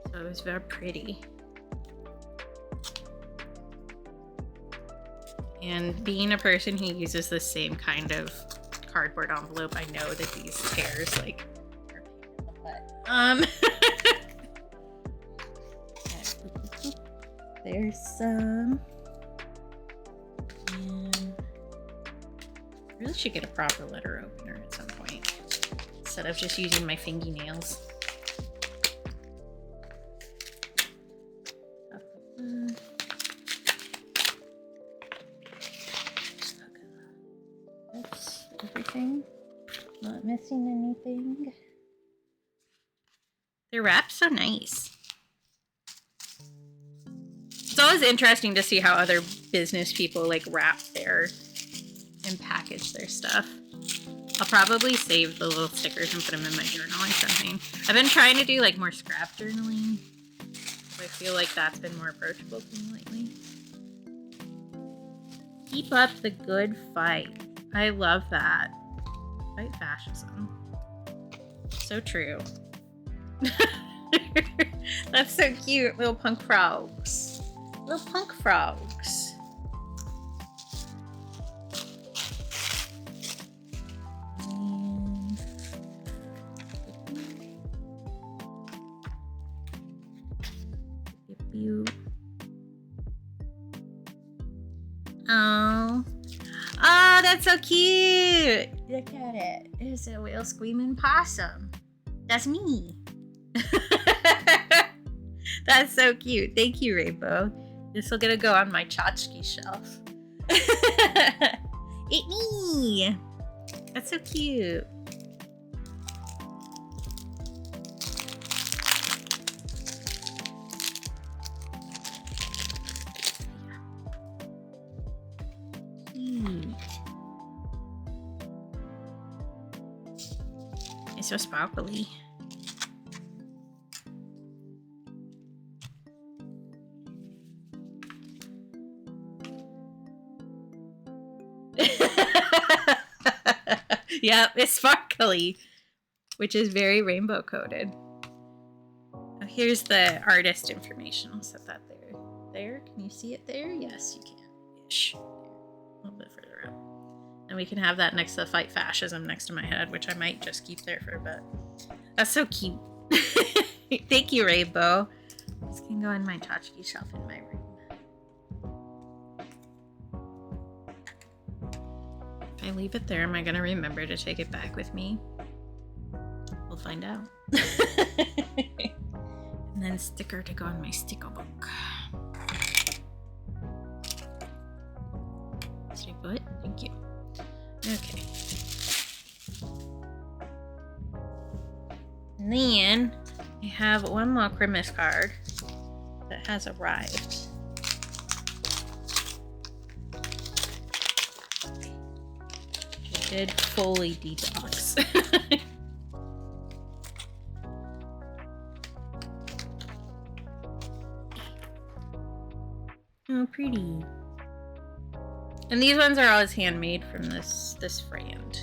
Speaker 1: So it was very pretty. And being a person who uses the same kind of cardboard envelope, I know that these tears like are a pain in the butt. There's some. I really should get a proper letter opener at some point instead of just using my fingernails. That's everything. Not missing anything. They're wrapped so nice. It's always interesting to see how other business people like wrap their and package their stuff. I'll probably save the little stickers and put them in my journal or something. I've been trying to do like more scrap journaling. I feel like that's been more approachable to me lately. Keep up the good fight. I love that. Fight fascism. So true. That's so cute. Little punk frogs. Little punk frogs. And Beaut. Oh. Oh, that's so cute. Look at it. It's a whale screaming possum. That's me. That's so cute. Thank you, Rainbow. This will gonna go on my tchotchke shelf. It's me. That's so cute. Cute. It's so sparkly. Yep, it's sparkly, which is very rainbow coated. Now here's the artist information. I'll set that there. There, can you see it there? Yes, you can. Ish. There. A little bit further up. And we can have that next to the Fight Fascism next to my head, which I might just keep there for a bit. That's so cute. Thank you, Rainbow. This can go in my tchotchke shelf in my room. If I leave it there, am I going to remember to take it back with me? We'll find out. And then sticker to go in my sticker book. Stay put. Thank you. Okay. And then I have one more Christmas card that has arrived. Did fully detox. Oh, pretty. And these ones are always handmade from this friend.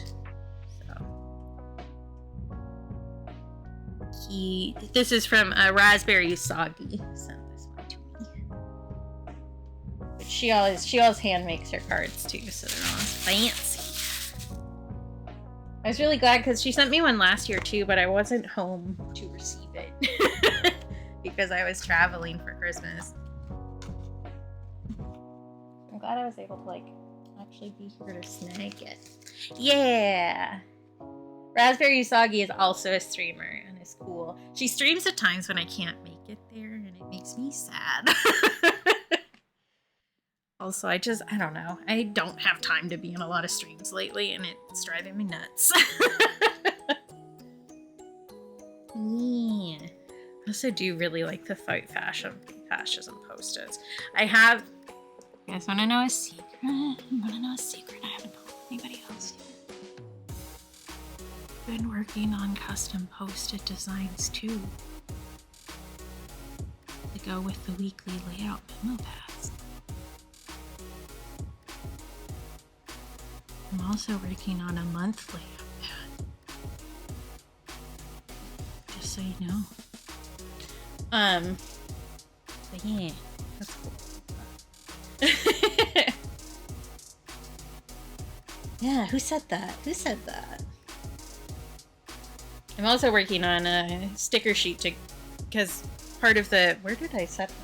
Speaker 1: So this is from Raspberry Usagi. Sent this one to me. But she always hand makes her cards too, so they're all fancy. I was really glad because she sent me one last year too, but I wasn't home to receive it because I was traveling for Christmas. I'm glad I was able to actually be here to snag it. Yeah! Raspberry Usagi is also a streamer and is cool. She streams at times when I can't make it there and it makes me sad. Also, I don't know. I don't have time to be in a lot of streams lately, and it's driving me nuts. Yeah. I also do really like the Fight Fascism posters. You guys want to know a secret? I haven't told anybody else yet. Been working on custom posted designs, too. To go with the weekly layout memo pads. I'm also working on a monthly pad. Just so you know. But yeah, that's cool. Yeah, who said that? I'm also working on a sticker sheet because part of the, where did I set them?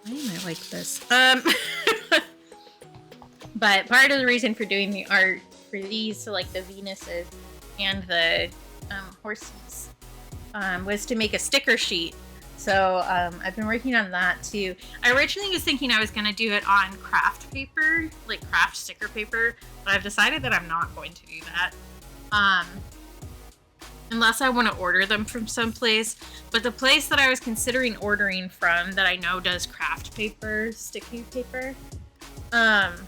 Speaker 1: Why am I like this? But part of the reason for doing the art for these, so like the Venuses and the horses, was to make a sticker sheet. So I've been working on that too. I originally was thinking I was going to do it on craft paper, like craft sticker paper, but I've decided that I'm not going to do that. Unless I want to order them from someplace. But the place that I was considering ordering from that I know does craft paper, sticky paper, has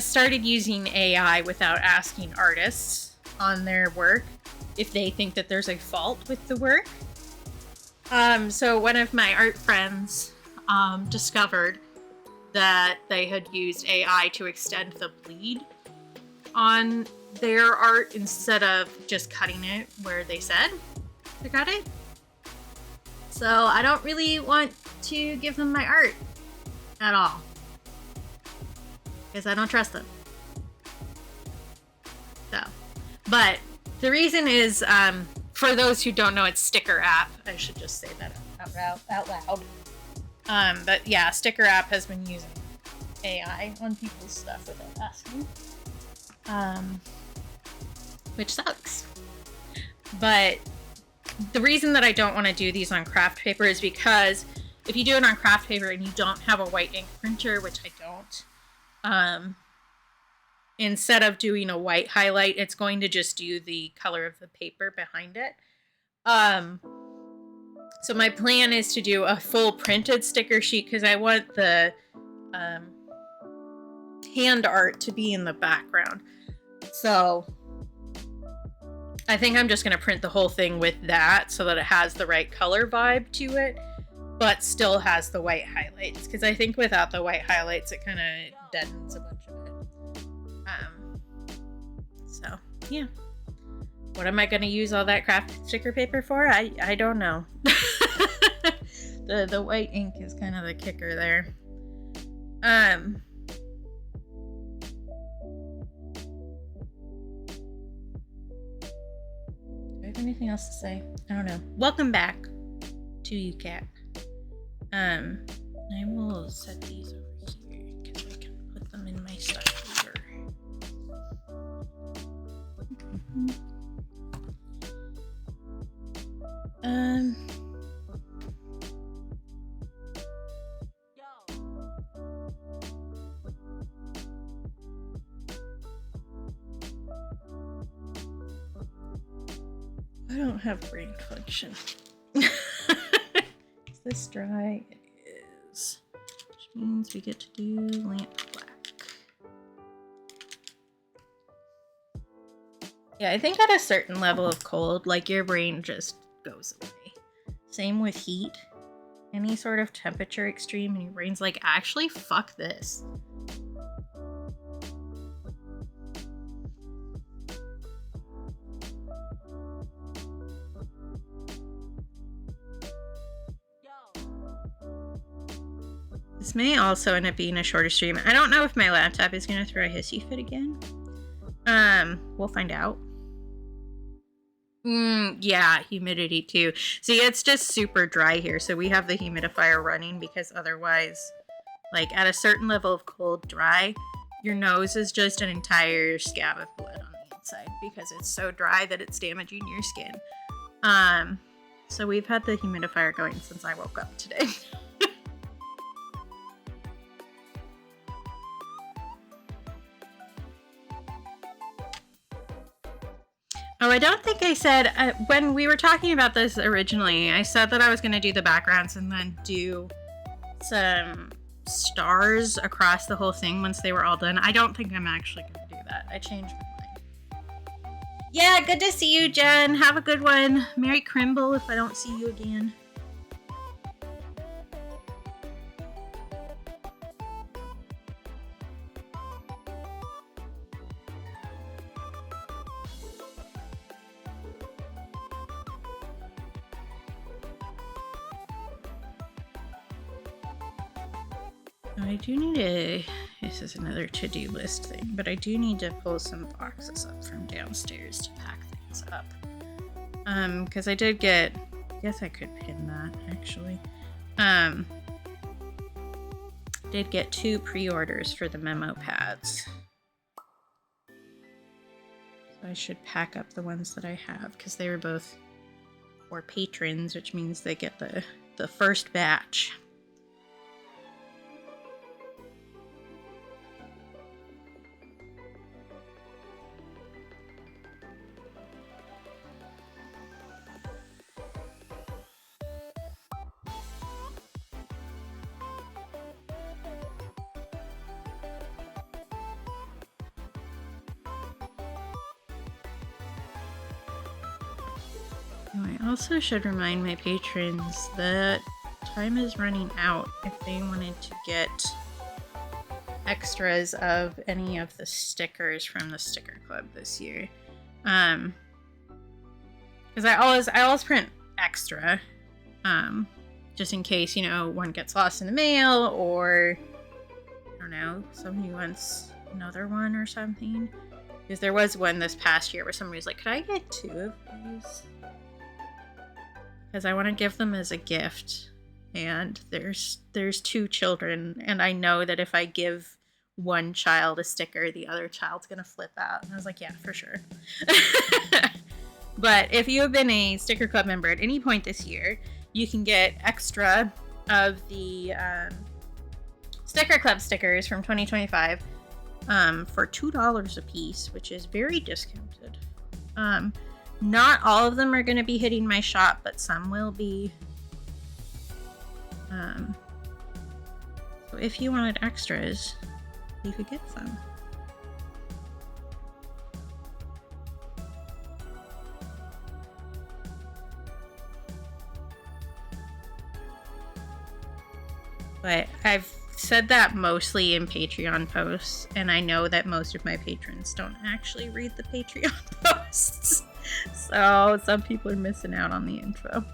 Speaker 1: started using AI without asking artists on their work if they think that there's a fault with the work. So one of my art friends discovered that they had used AI to extend the bleed on their art instead of just cutting it where they said to cut it. So I don't really want to give them my art at all because I don't trust them. So, but the reason is For those who don't know, it's Sticker App. I should just say that out loud. But yeah, Sticker App has been using AI on people's stuff without asking. Which sucks. But the reason that I don't want to do these on craft paper is because if you do it on craft paper and you don't have a white ink printer, which I don't, instead of doing a white highlight, it's going to just do the color of the paper behind it. So my plan is to do a full printed sticker sheet because I want the hand art to be in the background. So I think I'm just going to print the whole thing with that so that it has the right color vibe to it, but still has the white highlights. Because I think without the white highlights, it kind of deadens a bunch of it. So, yeah. What am I going to use all that craft sticker paper for? I don't know. The white ink is kind of the kicker there. Do I have anything else to say? I don't know. Welcome back to you, Cat. I will set these over here because I can put them in my stuff here. I don't have brain function. Is this dry? It is. Which means we get to do lamp black. Yeah, I think at a certain level of cold, like your brain just goes away. Same with heat. Any sort of temperature extreme and your brain's like, actually, fuck this. This may also end up being a shorter stream. I don't know if my laptop is going to throw a hissy fit again. We'll find out. Yeah, humidity too. See, it's just super dry here, so we have the humidifier running because otherwise, like at a certain level of cold dry, your nose is just an entire scab of blood on the inside because it's so dry that it's damaging your skin. So we've had the humidifier going since I woke up today. Oh, I don't think I said, when we were talking about this originally, I said that I was going to do the backgrounds and then do some stars across the whole thing once they were all done. I don't think I'm actually going to do that. I changed my mind. Yeah, good to see you, Jen. Have a good one. Merry Crimble if I don't see you again. I do need to, this is another to-do list thing, but I do need to pull some boxes up from downstairs to pack things up. Because I did get, I guess I could pin that actually. Did get 2 pre-orders for the memo pads. So I should pack up the ones that I have because they were both for patrons, which means they get the first batch. I also should remind my patrons that time is running out if they wanted to get extras of any of the stickers from the sticker club this year. Because I always print extra, just in case, you know, one gets lost in the mail or, I don't know, somebody wants another one or something. Because there was one this past year where somebody was like, could I get 2 of these? because I want to give them as a gift. And there's 2 children, and I know that if I give one child a sticker, the other child's gonna flip out. And I was like, yeah, for sure. But if you have been a Sticker Club member at any point this year, you can get extra of the Sticker Club stickers from 2025 for $2 a piece, which is very discounted. Not all of them are going to be hitting my shop, but some will be. So if you wanted extras, you could get some. But I've said that mostly in Patreon posts, and I know that most of my patrons don't actually read the Patreon posts. So some people are missing out on the info.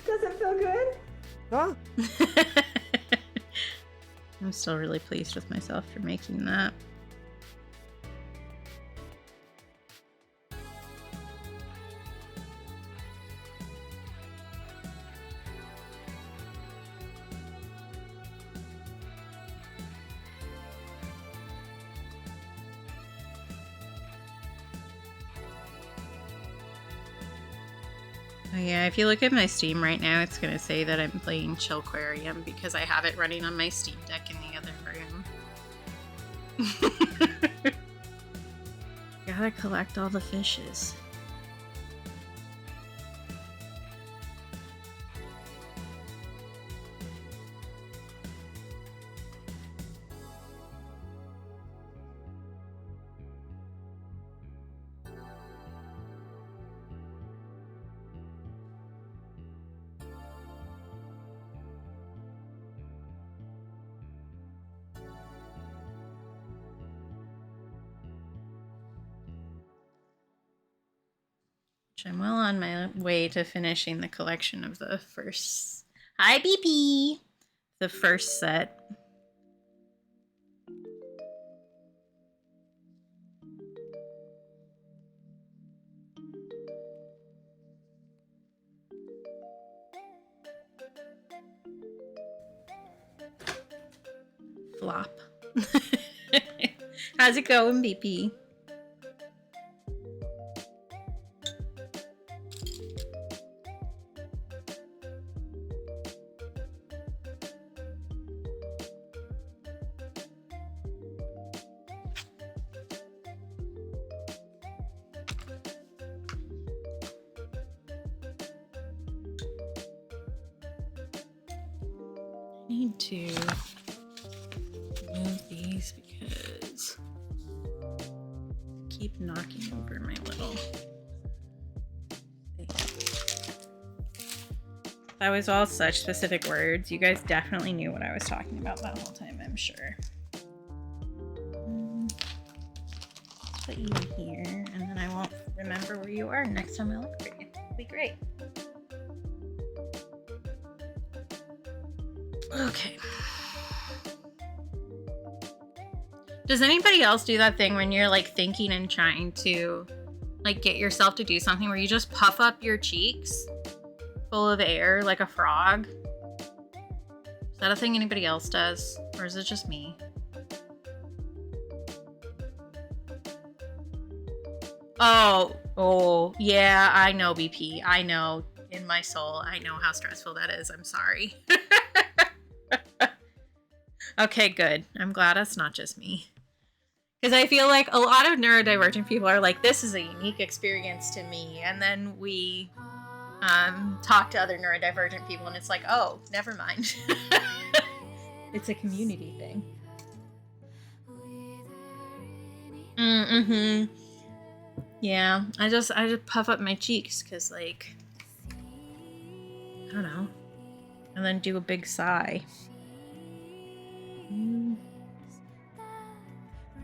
Speaker 3: Does it feel good?
Speaker 2: Huh?
Speaker 1: I'm still really pleased with myself for making that. Oh yeah, if you look at my Steam right now, it's gonna say that I'm playing Chillquarium because I have it running on my Steam Deck in the other room. Gotta collect all the fishes. I'm well on my way to finishing the collection of the first. Hi, BP! The first set. Flop. How's it going, BP? Need to move these because I keep knocking over my little thing. That was all such specific words. You guys definitely knew what I was talking about that whole time, I'm sure. Let's put you in here, and then I won't remember where you are next time I look for you. It'll be great. Okay. Does anybody else do that thing when you're like thinking and trying to like get yourself to do something where you just puff up your cheeks full of air like a frog? Is that a thing anybody else does? Or is it just me? Oh, yeah, I know, BP. I know. in my soul. I know how stressful that is. I'm sorry. Okay, good. I'm glad it's not just me. Because I feel like a lot of neurodivergent people are like, this is a unique experience to me. And then we talk to other neurodivergent people and it's like, oh, never mind. It's a community thing. Mm-hmm. Yeah, I just puff up my cheeks because, like, I don't know. And then do a big sigh.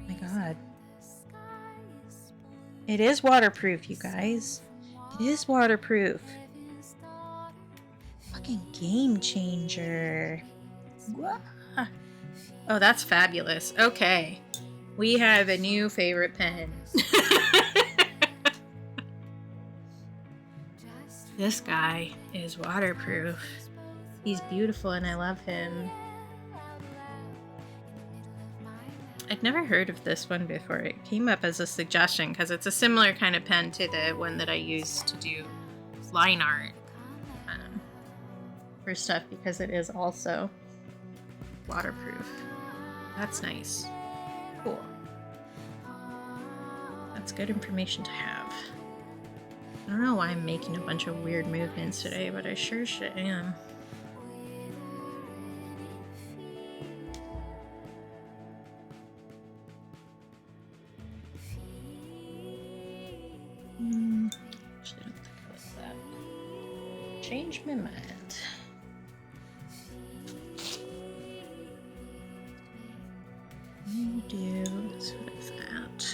Speaker 1: My God. It is waterproof, you guys. It is waterproof. Fucking game changer. What? Oh, that's fabulous. Okay. We have a new favorite pen. This guy is waterproof. He's beautiful and I love him. I'd never heard of this one before. It came up as a suggestion because it's a similar kind of pen to the one that I use to do line art for stuff because it is also waterproof. That's nice. Cool. That's good information to have. I don't know why I'm making a bunch of weird movements today, but I sure am. Actually, I don't think I like that. Change my mind. Do sort of that.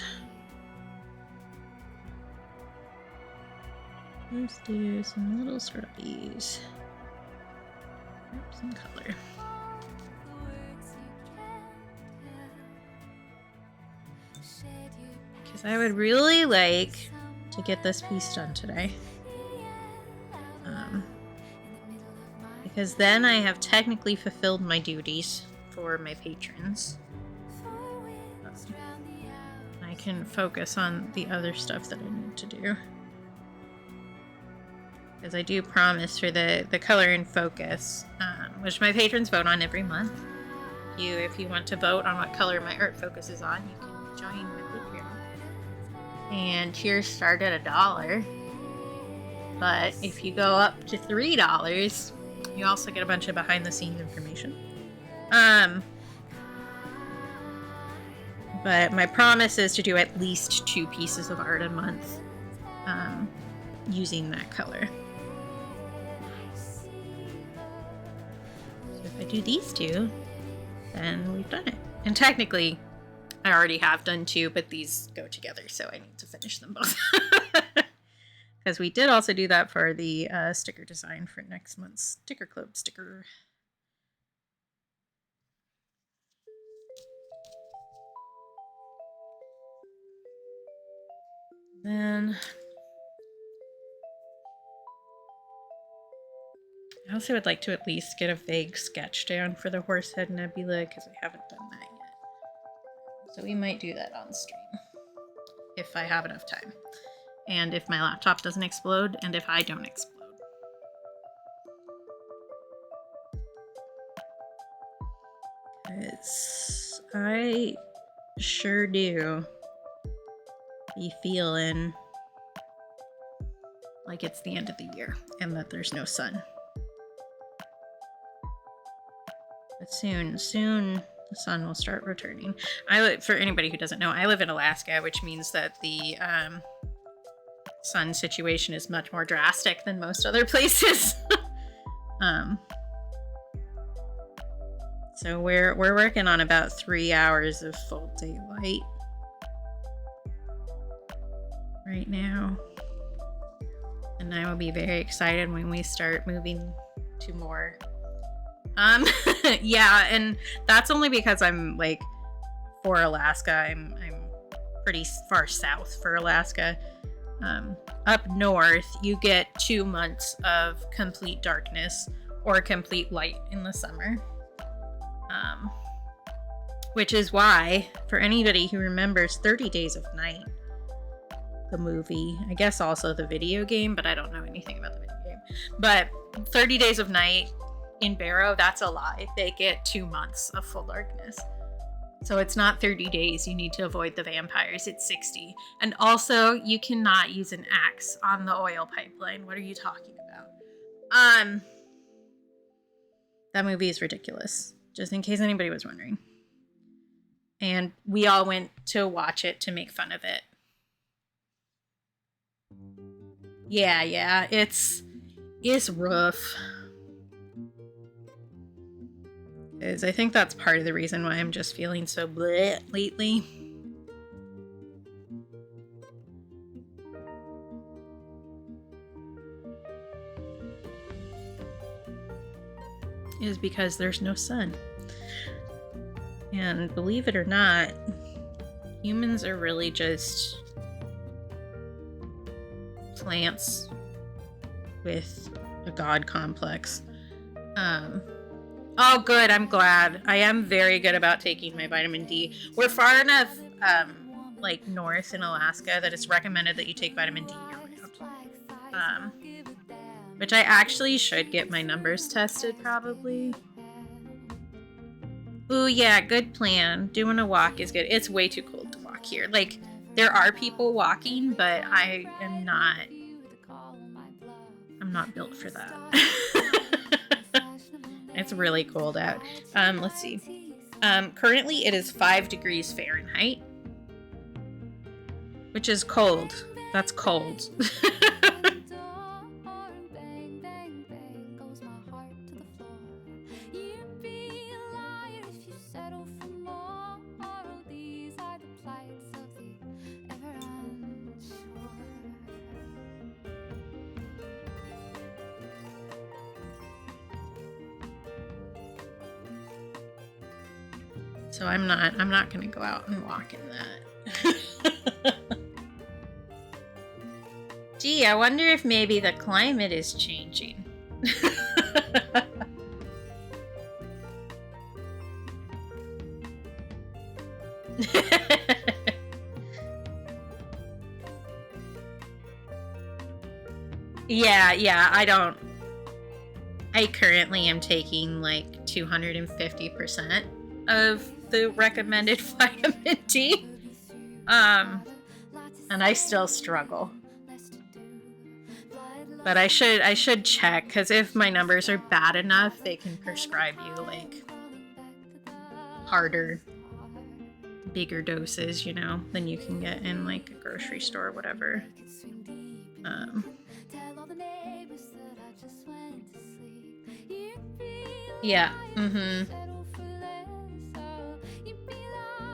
Speaker 1: Let's do some little scrubbies. Some color. Because I would really like to get this piece done today. Because then I have technically fulfilled my duties for my patrons. I can focus on the other stuff that I need to do. Because I do promise for the color and focus, which my patrons vote on every month. If you want to vote on what color my art focuses on, you can join my Patreon. And tiers start at $1. But if you go up to $3, you also get a bunch of behind the scenes information. But my promise is to do at least 2 pieces of art a month using that color. So if I do these 2, then we've done it. And technically, I already have done 2, but these go together, so I need to finish them both. Because we did also do that for the sticker design for next month's Sticker Club sticker. Then I also would like to at least get a vague sketch down for the Horsehead Nebula because I haven't done that yet. So we might do that on stream if I have enough time. And if my laptop doesn't explode, and if I don't explode. Because I sure do be feeling like it's the end of the year and that there's no sun. But soon the sun will start returning. For anybody who doesn't know, I live in Alaska, which means that the sun situation is much more drastic than most other places. So we're working on about 3 hours of full daylight right now. And I will be very excited when we start moving to more. Yeah, and that's only because I'm like, for Alaska, I'm pretty far south for Alaska. Up north, you get 2 months of complete darkness or complete light in the summer. Which is why, for anybody who remembers 30 Days of Night, the movie, I guess also the video game, but I don't know anything about the video game. But 30 Days of Night in Barrow, that's a lie. They get 2 months of full darkness. So it's not 30 days you need to avoid the vampires, it's 60. And also, you cannot use an axe on the oil pipeline. What are you talking about? That movie is ridiculous, just in case anybody was wondering. And we all went to watch it to make fun of it. Yeah, it's rough. I think that's part of the reason why I'm just feeling so bleh lately. Is because there's no sun. And believe it or not, humans are really just plants with a god complex. Oh, good. I'm glad. I am very good about taking my vitamin D. We're far enough, like north in Alaska that it's recommended that you take vitamin D year-round. Which I actually should get my numbers tested, probably. Ooh, yeah, good plan. Doing a walk is good. It's way too cold to walk here. Like, there are people walking, but I'm not built for that. It's really cold out. Let's see. Currently it is 5 degrees Fahrenheit, which is cold. That's cold. So I'm not gonna go out and walk in that. Gee, I wonder if maybe the climate is changing. Yeah, I currently am taking like 250% of the recommended vitamin D. And I still struggle. But I should check, because if my numbers are bad enough, they can prescribe you like harder, bigger doses, you know, than you can get in like a grocery store or whatever. Yeah.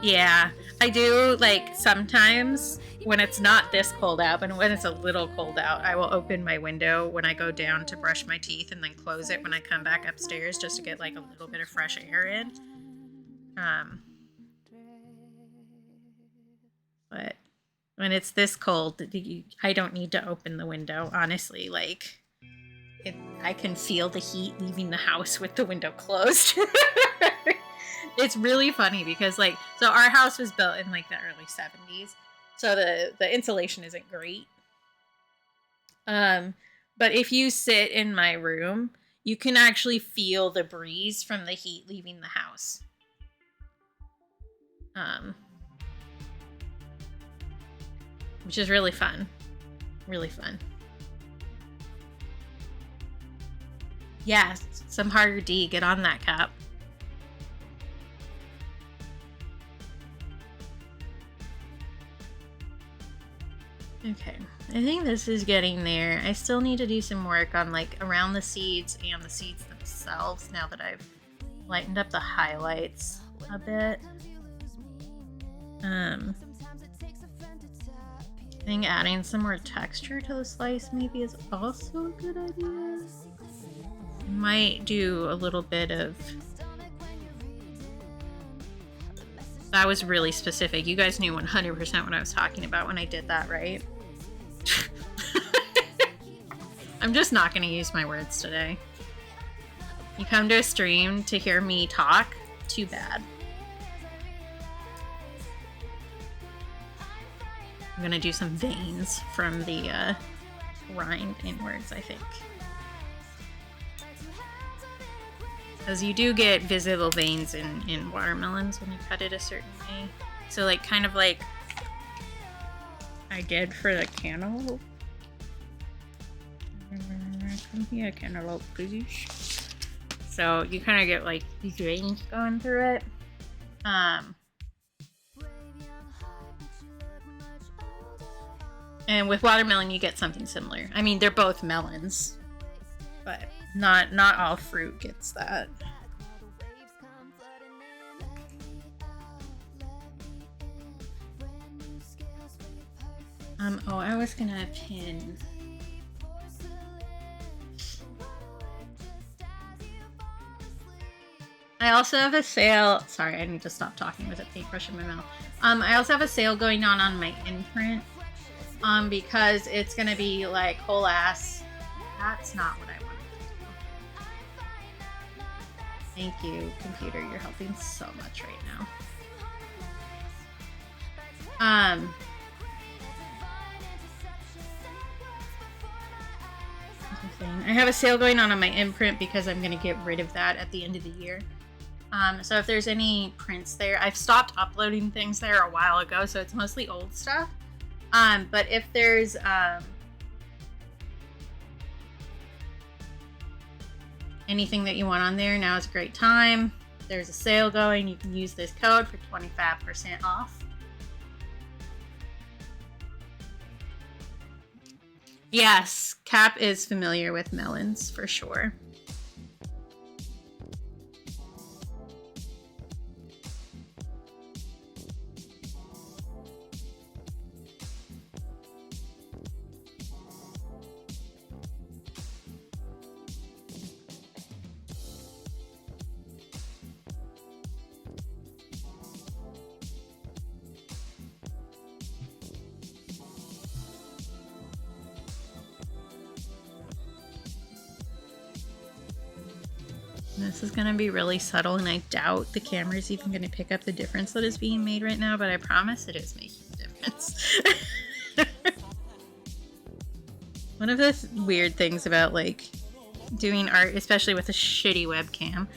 Speaker 1: Yeah, I do, like, sometimes when it's not this cold out, but when it's a little cold out, I will open my window when I go down to brush my teeth and then close it when I come back upstairs just to get, like, a little bit of fresh air in. But when it's this cold, I don't need to open the window, honestly. Like, I can feel the heat leaving the house with the window closed. It's really funny because, like, so our house was built in like the early 70s, so the insulation isn't great. But if you sit in my room, you can actually feel the breeze from the heat leaving the house. Which is really fun. Really fun. Yeah, some harder D. Get on that, Cap. Okay, I think this is getting there. I still need to do some work on like around the seeds and the seeds themselves now that I've lightened up the highlights a bit. I think adding some more texture to the slice maybe is also a good idea. Might do a little bit of... That was really specific. You guys knew 100% what I was talking about when I did that, right? I'm just not going to use my words today. You come to a stream to hear me talk? Too bad. I'm going to do some veins from the rind inwards, I think. Because you do get visible veins in watermelons when you cut it a certain way. So like kind of like I did for the cantaloupe. Come here, cantaloupe, please. So you kind of get like these veins going through it. And with watermelon, you get something similar. I mean, they're both melons, but not all fruit gets that. Oh, I was gonna pin. I also have a sale. Sorry, I need to stop talking with a paintbrush in my mouth. I also have a sale going on my imprint. Because it's gonna be like whole ass. That's not what I wanted to do. Thank you, computer. You're helping so much right now. I have a sale going on my imprint because I'm gonna get rid of that at the end of the year. So if there's any prints there, I've stopped uploading things there a while ago, so it's mostly old stuff. But if there's anything that you want on there, now is a great time. There's a sale going. You can use this code for 25% off. Yes, Cap is familiar with melons for sure. This is gonna be really subtle, and I doubt the camera's even gonna pick up the difference that is being made right now, but I promise it is making a difference. One of the weird things about like doing art, especially with a shitty webcam,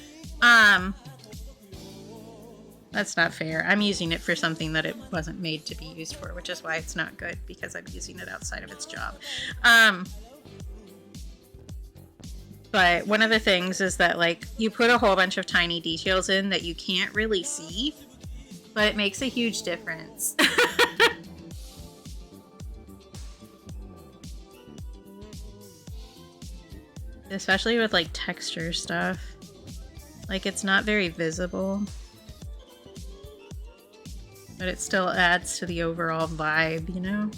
Speaker 1: that's not fair. I'm using it for something that it wasn't made to be used for, which is why it's not good, because I'm using it outside of its job. But one of the things is that like you put a whole bunch of tiny details in that you can't really see, but it makes a huge difference. Especially with like texture stuff. Like it's not very visible, but it still adds to the overall vibe, you know?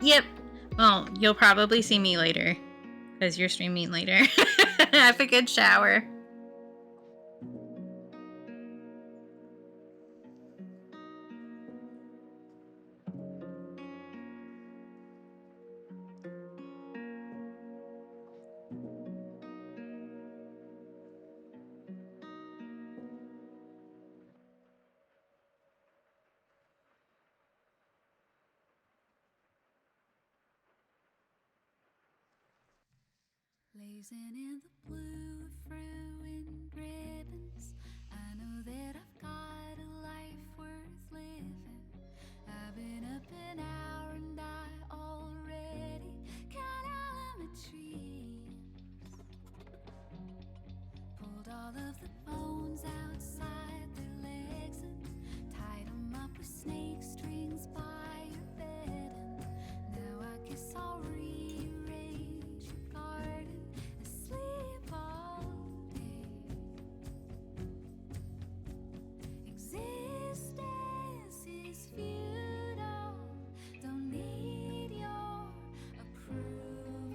Speaker 1: Yep. Well, you'll probably see me later because you're streaming later. Have a good shower.
Speaker 3: Blazing in the blue of ruined ribbons, I know that I've got a life worth living. I've been up an hour and I already got out of my tree. Pulled all of the bones outside their legs and tied them up with snake strings by your bed. And now I guess I'll rearrange your garden and sleep all day. Existence is futile, don't need your approval.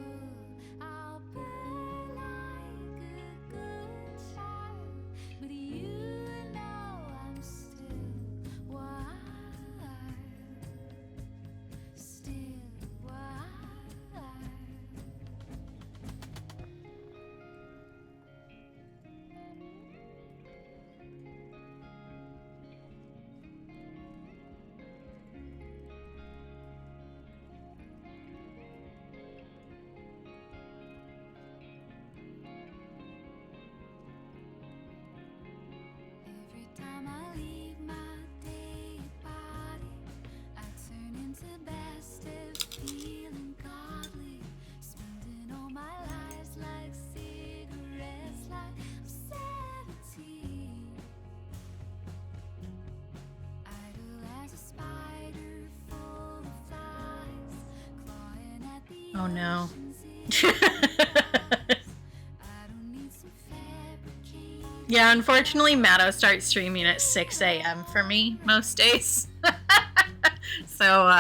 Speaker 3: I'll burn like a good child, but you know I'm still wild, still wild. Every time I leave my dead body, I turn into best of feeling godly, spending all my lives like cigarettes, like I'm 17. Idle as a spider full of flies, clawing at the
Speaker 1: Oh no.
Speaker 3: ocean's edge. I don't need some fabricated.
Speaker 1: Yeah, unfortunately, Matto starts streaming at 6 a.m. for me most days. So,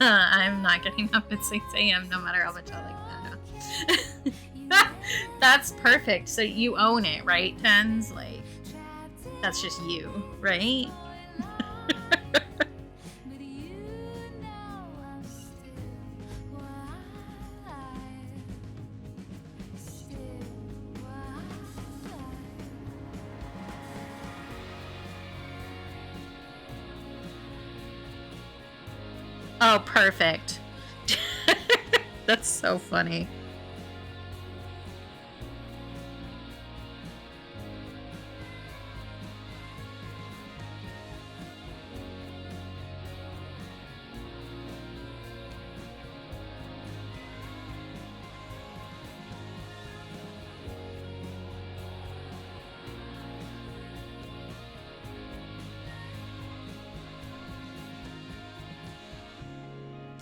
Speaker 1: I'm not getting up at 6 a.m. no matter how much I like Matto. That's perfect. So you own it, right, Tens? Like, that's just you, right?
Speaker 3: But you know I'm still wild, still wild.
Speaker 1: Oh, perfect. That's so funny.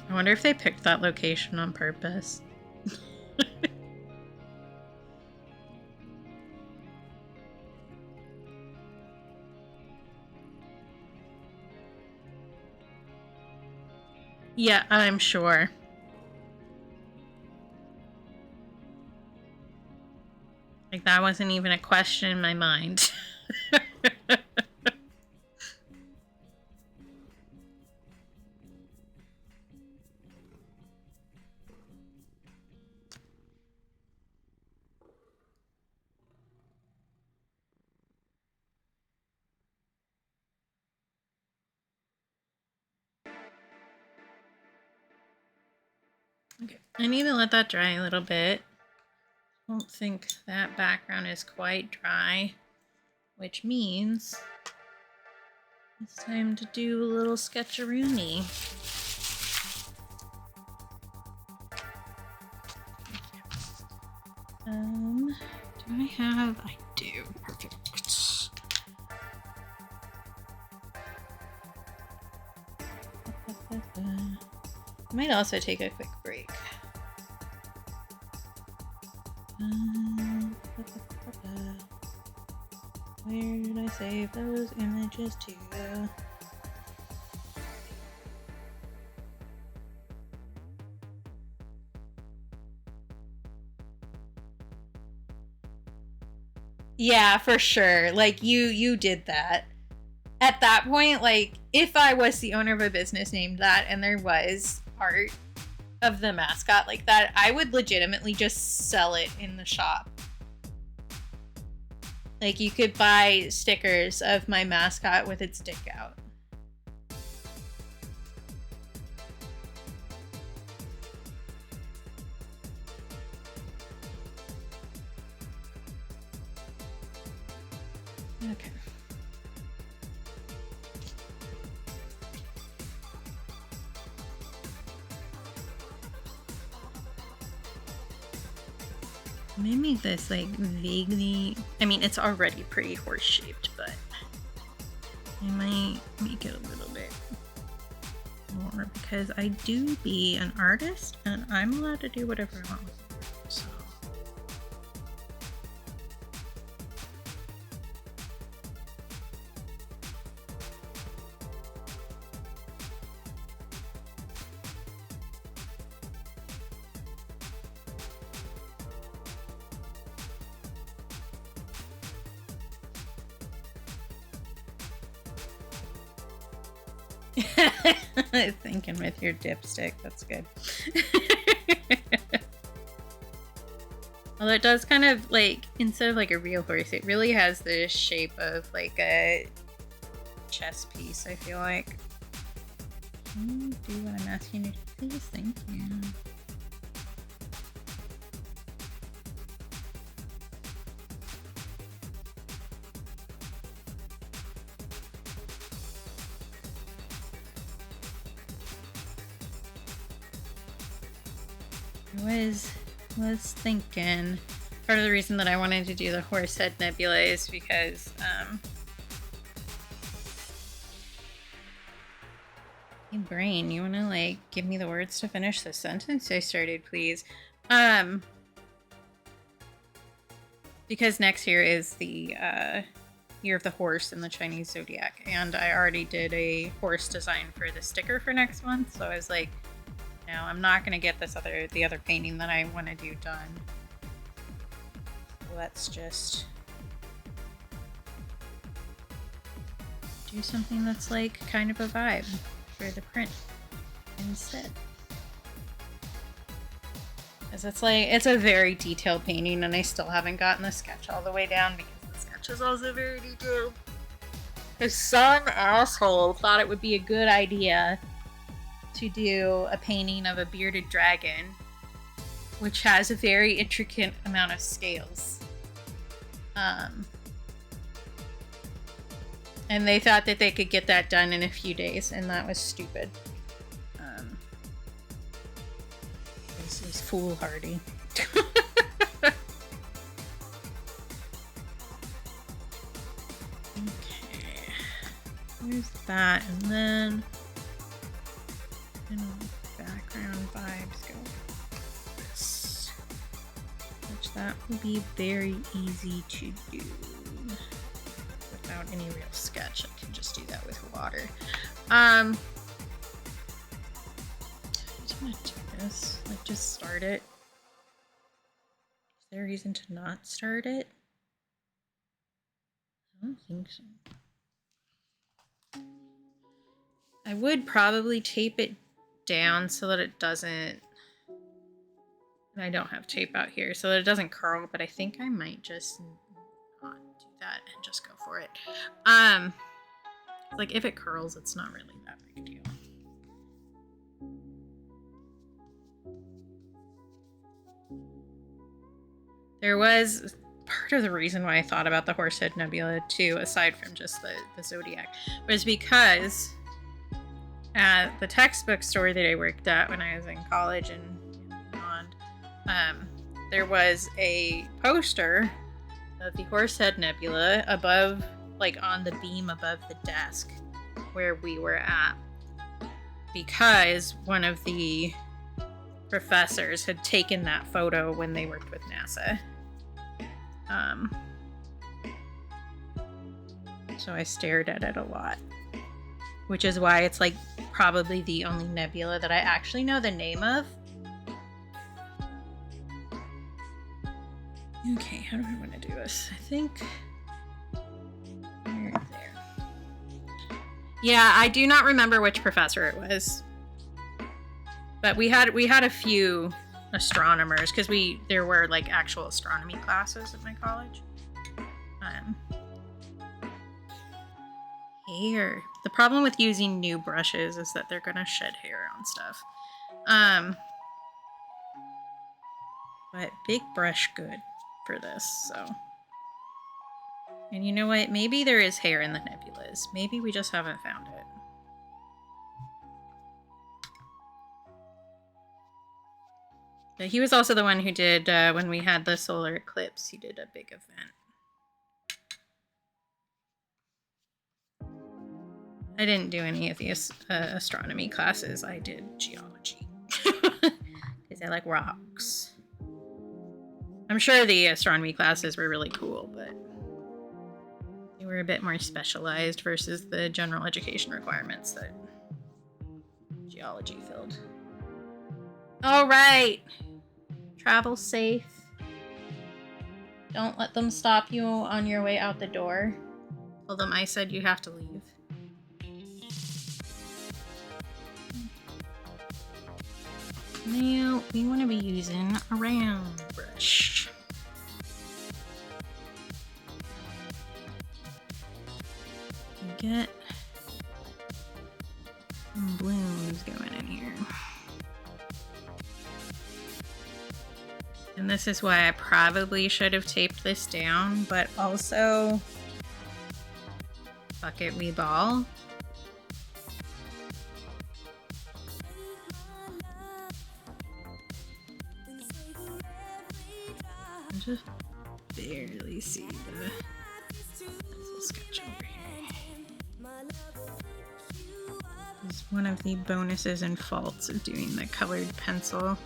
Speaker 1: I wonder if they picked that location on purpose. Yeah, I'm sure. Like, that wasn't even a question in my mind. Okay, I need to let that dry a little bit. I don't think that background is quite dry, which means it's time to do a little sketcheroony. Do I have? I do. Perfect. I might also take a quick break. Where did I save those images to? Yeah, for sure. Like you did that. At that point, like if I was the owner of a business named that and there was art of the mascot like that, I would legitimately just sell it in the shop. Like you could buy stickers of my mascot with its dick out. Okay. I'm gonna make this like vaguely, I mean, it's already pretty horse shaped, but I might make it a little bit more because I do be an artist and I'm allowed to do whatever I want with it. So. Thinking with your dipstick, that's good. Although it does kind of like, instead of like a real horse, it really has the shape of like a chess piece, I feel like. Can you do what I'm asking you to please? Thank you. I was thinking part of the reason that I wanted to do the Horsehead Nebula is because hey brain, you wanna like give me the words to finish the sentence I started, please? Because next year is the year of the horse in the Chinese zodiac, and I already did a horse design for the sticker for next month, so I was like, no, I'm not gonna get the other painting that I want to do done. Let's just do something that's like kind of a vibe for the print instead. Because it's like, it's a very detailed painting and I still haven't gotten the sketch all the way down because the sketch is also very detailed. Because some asshole thought it would be a good idea to do a painting of a bearded dragon, which has a very intricate amount of scales. And they thought that they could get that done in a few days, and that was stupid. This is foolhardy. Okay. There's that, and then background vibes go like this, which that will be very easy to do without any real sketch. I can just do that with water. I just want to do this, like just start it. Is there a reason to not start it? I don't think so. I would probably tape it down so that it doesn't, and I don't have tape out here, so that it doesn't curl, but I think I might just not do that and just go for it. Like if it curls, it's not really that big a deal. There was part of the reason why I thought about the Horsehead Nebula too, aside from just the zodiac, was because at the textbook store that I worked at when I was in college and beyond, there was a poster of the Horsehead Nebula above, like on the beam above the desk where we were at, because one of the professors had taken that photo when they worked with NASA. So I stared at it a lot, which is why it's like probably the only nebula that I actually know the name of. Okay, how do I want to do this? I think there. Yeah, I do not remember which professor it was, but we had a few astronomers because there were like actual astronomy classes at my college. Hair. The problem with using new brushes is that they're gonna shed hair on stuff. But big brush good for this, so. And you know what? Maybe there is hair in the nebulas. Maybe we just haven't found it. But he was also the one who did, when we had the solar eclipse, he did a big event. I didn't do any of the astronomy classes. I did geology. Because I like rocks. I'm sure the astronomy classes were really cool, but they were a bit more specialized versus the general education requirements that geology filled. All right. Travel safe. Don't let them stop you on your way out the door. Tell them I said you have to leave. Now we want to be using a round brush. Get some blooms going in here. And this is why I probably should have taped this down, but also, fuck it, we ball. I just barely see the pencil sketch over here. Is one of the bonuses and faults of doing the colored pencil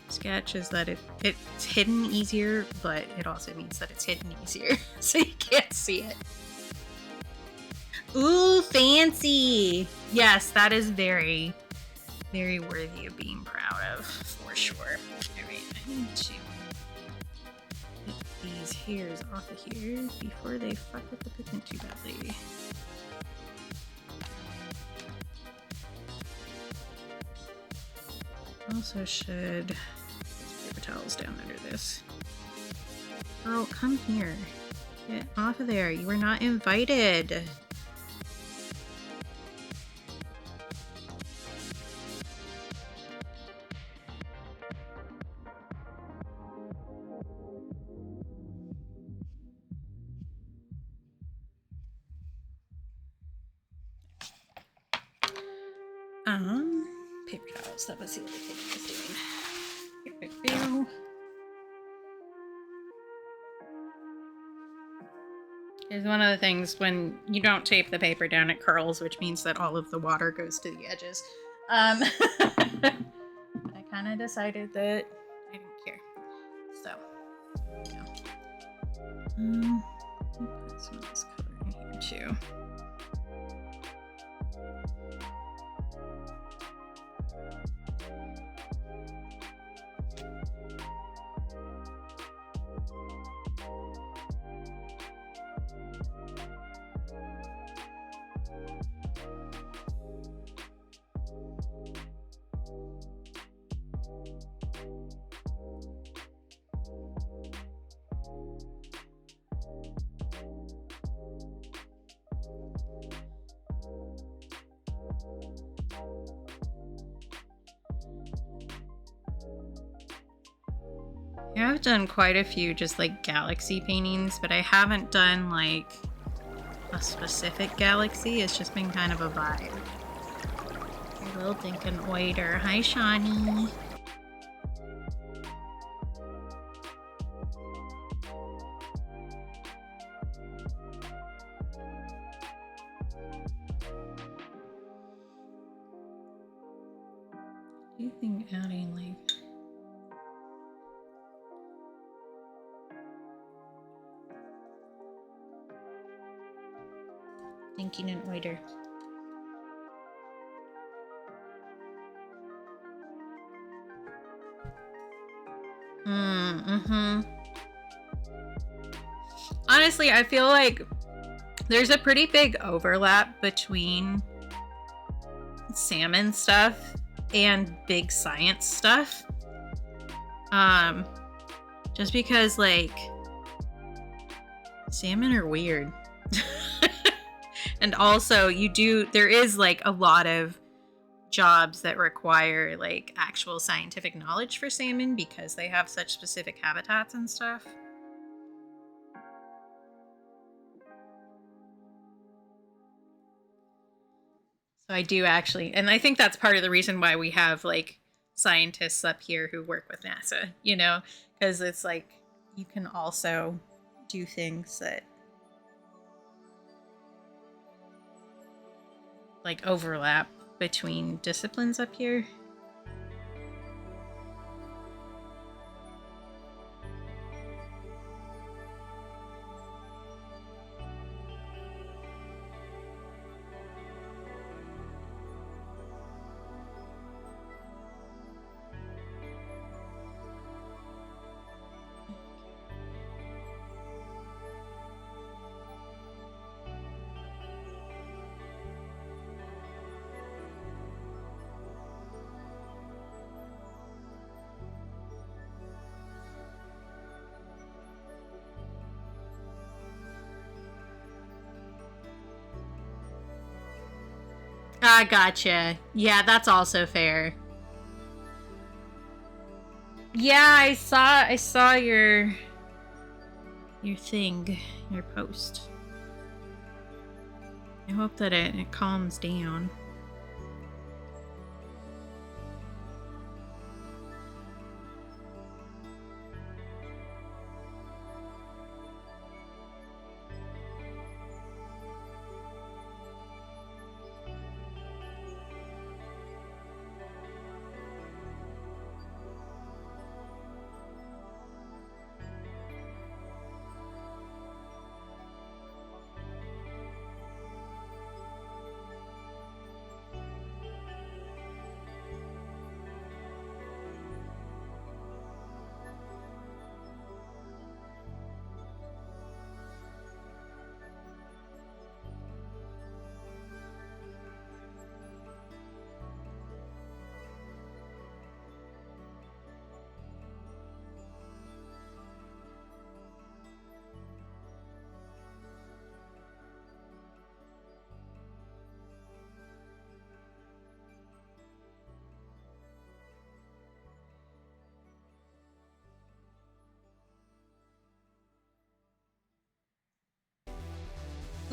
Speaker 1: sketch is that it's hidden easier, but it also means that it's hidden easier, so you can't see it. Ooh, fancy! Yes, that is very, very worthy of being proud of, for sure. Alright, I need to get these hairs off of here before they fuck with the pigment too badly. Also should put paper towels down under this. Girl, come here. Get off of there. You were not invited. Paper towels. That was the other thing I was doing. Here we go. Is one of the things when you don't tape the paper down, it curls, which means that all of the water goes to the edges. I kind of decided that I didn't care. So, yeah. Put some of this color in here too. Yeah, I've done quite a few just like galaxy paintings, but I haven't done like a specific galaxy. It's just been kind of a vibe. A little Dinkin Oiter. Hi, Shawnee. Do you think adding like Dinkin and Oiter? Mm-hmm. Honestly, I feel like there's a pretty big overlap between salmon stuff and big science stuff. Just because like salmon are weird. And also there is like a lot of jobs that require like actual scientific knowledge for salmon because they have such specific habitats and stuff. So I do actually, and I think that's part of the reason why we have like scientists up here who work with NASA, you know, because it's like you can also do things that like overlap between disciplines up here. Ah, gotcha. Yeah, that's also fair. Yeah, I saw your thing, your post. I hope that it calms down.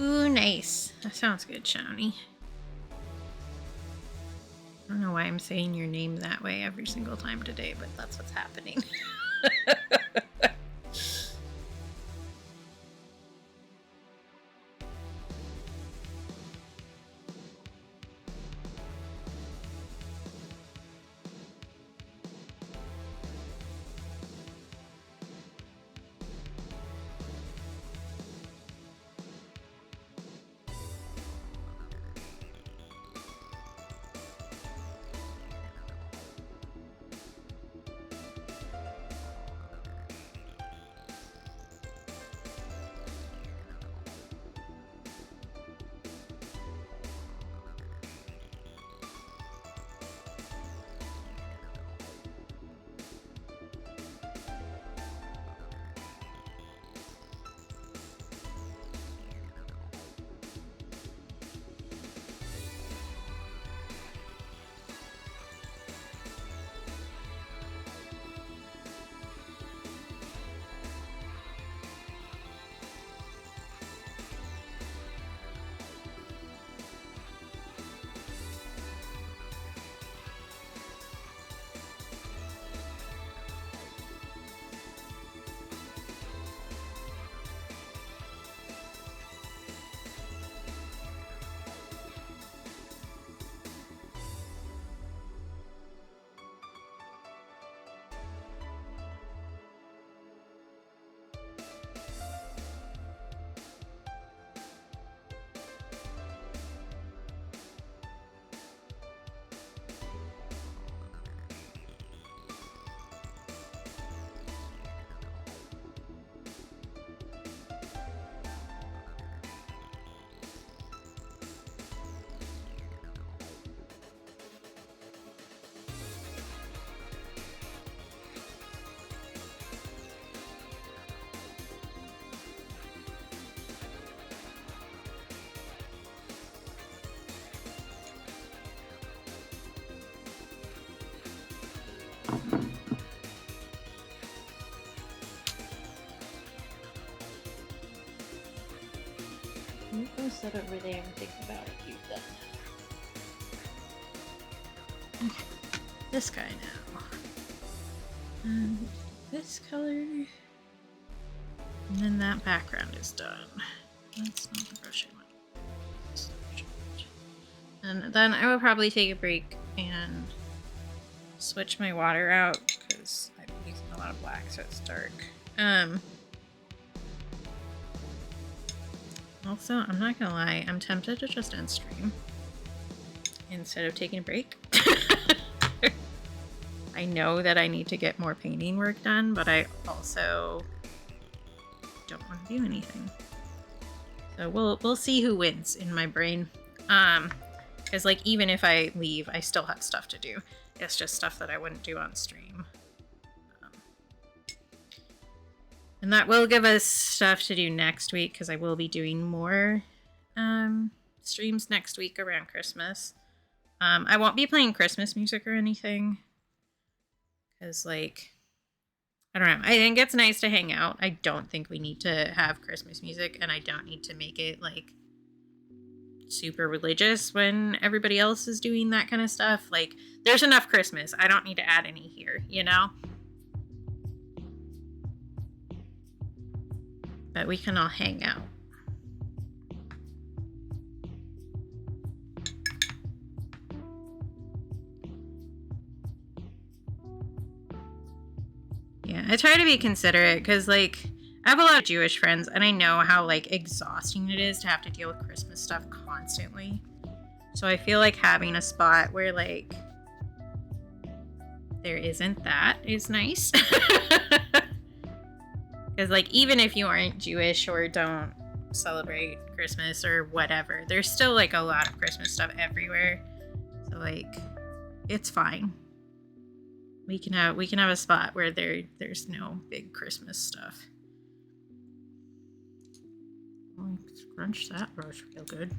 Speaker 1: Ooh, nice. That sounds good, Shawnee. I don't know why I'm saying your name that way every single time today, but that's what's happening. You go sit over there and think about what you've done. Okay, this guy now. This color. And then that background is done. That's not the brush I want. And then I will probably take a break and switch my water out because I'm using a lot of black, so it's dark. Also, I'm not gonna lie, I'm tempted to just end stream instead of taking a break. I know that I need to get more painting work done, but I also don't want to do anything. So we'll see who wins in my brain. Because like even if I leave, I still have stuff to do. It's just stuff that I wouldn't do on stream. And that will give us stuff to do next week because I will be doing more streams next week around Christmas. I won't be playing Christmas music or anything. Because, like, I don't know. I think it's nice to hang out. I don't think we need to have Christmas music, and I don't need to make it, like, super religious when everybody else is doing that kind of stuff. Like, there's enough Christmas. I don't need to add any here, you know? But we can all hang out. Yeah, I try to be considerate because, like, I have a lot of Jewish friends and I know how, like, exhausting it is to have to deal with Christmas stuff constantly. So I feel like having a spot where, like, there isn't that is nice. Because, like, even if you aren't Jewish or don't celebrate Christmas or whatever, there's still, like, a lot of Christmas stuff everywhere. So, like, it's fine. We can have a spot where there's no big Christmas stuff. I'll scrunch that brush real good.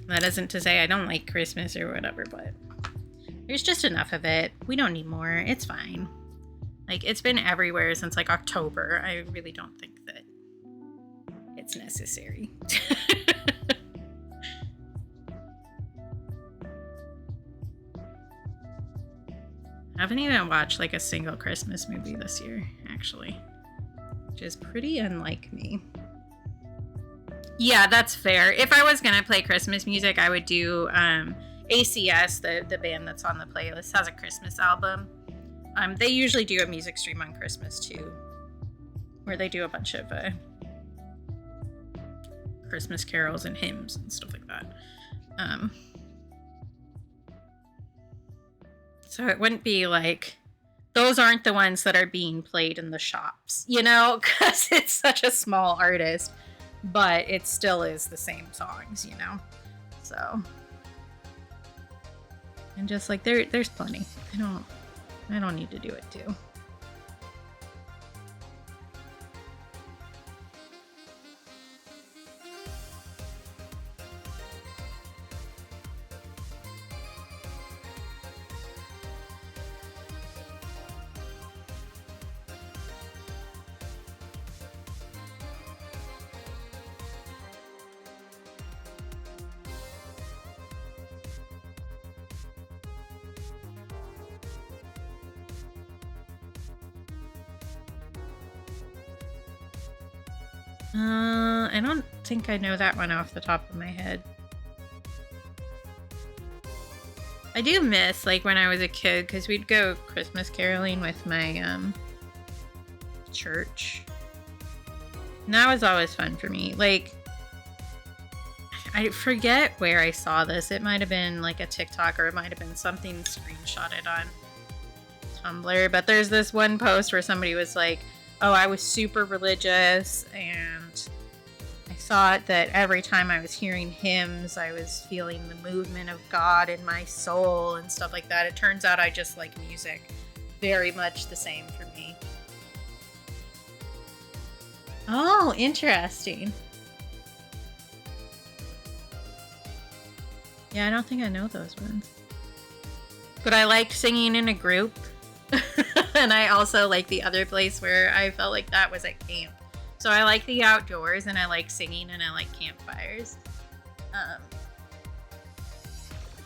Speaker 1: That isn't to say I don't like Christmas or whatever, but there's just enough of it. We don't need more. It's fine. Like, it's been everywhere since, like, October. I really don't think that it's necessary. I haven't even watched, like, a single Christmas movie this year, actually, which is pretty unlike me. Yeah, that's fair. If I was gonna play Christmas music, I would do ACS, the band that's on the playlist, has a Christmas album. They usually do a music stream on Christmas too, where they do a bunch of Christmas carols and hymns and stuff like that. So it wouldn't be like, those aren't the ones that are being played in the shops, you know, because it's such a small artist, but it still is the same songs, you know, so. And just like, there's plenty. I don't need to do it too. I don't think I know that one off the top of my head. I do miss, like, when I was a kid, because we'd go Christmas caroling with my church. And that was always fun for me. Like, I forget where I saw this. It might have been like a TikTok, or it might have been something screenshotted on Tumblr. But there's this one post where somebody was like, oh, I was super religious, and I thought that every time I was hearing hymns, I was feeling the movement of God in my soul and stuff like that. It turns out I just like music. Very much the same for me. Oh, interesting. Yeah, I don't think I know those ones. But I like singing in a group. And I also like the other place where I felt like that was at camp. So I like the outdoors, and I like singing, and I like campfires.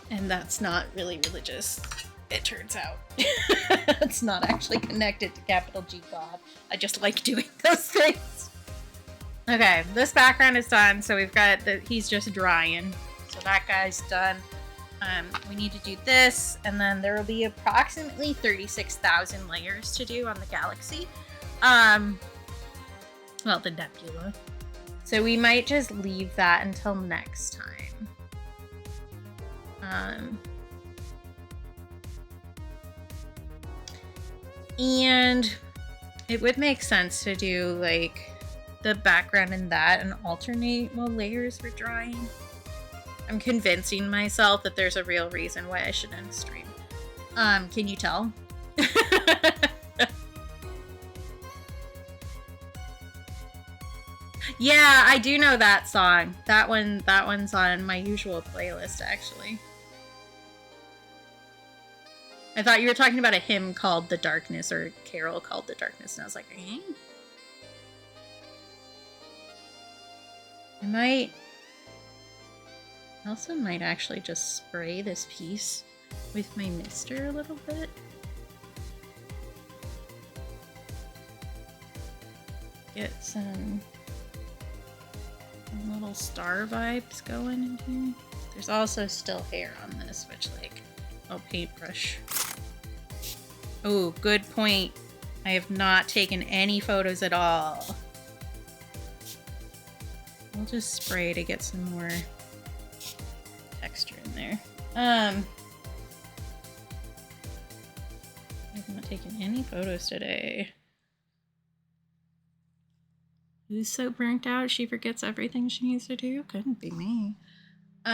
Speaker 1: And that's not really religious, it turns out. It's not actually connected to capital G God. I just like doing those things. Okay, this background is done, so we've got he's just drying. So that guy's done. We need to do this, and then there will be approximately 36,000 layers to do on the galaxy. Well, the nebula. So we might just leave that until next time. And it would make sense to do like the background in that and alternate while layers were drying. I'm convincing myself that there's a real reason why I shouldn't stream. Can you tell? Yeah, I do know that song. That one's on my usual playlist, actually. I thought you were talking about a hymn called The Darkness, or a carol called The Darkness, and I was like, eh? I also might actually just spray this piece with my mister a little bit. Get some little star vibes going in here. There's also still hair on this, which I'll paintbrush. Oh, good point. I have not taken any photos at all. I'll just spray to get some more texture in there. I have not taken any photos today. Who's so burnt out she forgets everything she needs to do? Couldn't be me. Take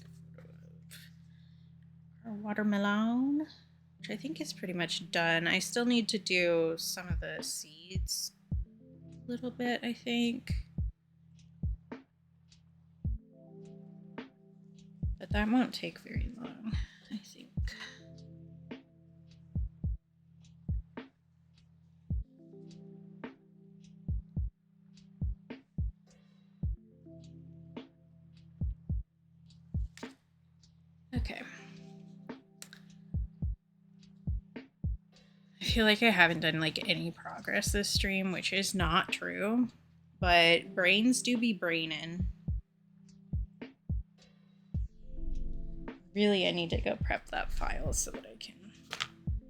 Speaker 1: a photo of our watermelon, which I think is pretty much done. I still need to do some of the seeds a little bit, I think. But that won't take very long, I think. Okay. I feel like I haven't done any progress this stream, which is not true, but brains do be braining. Really, I need to go prep that file so that I can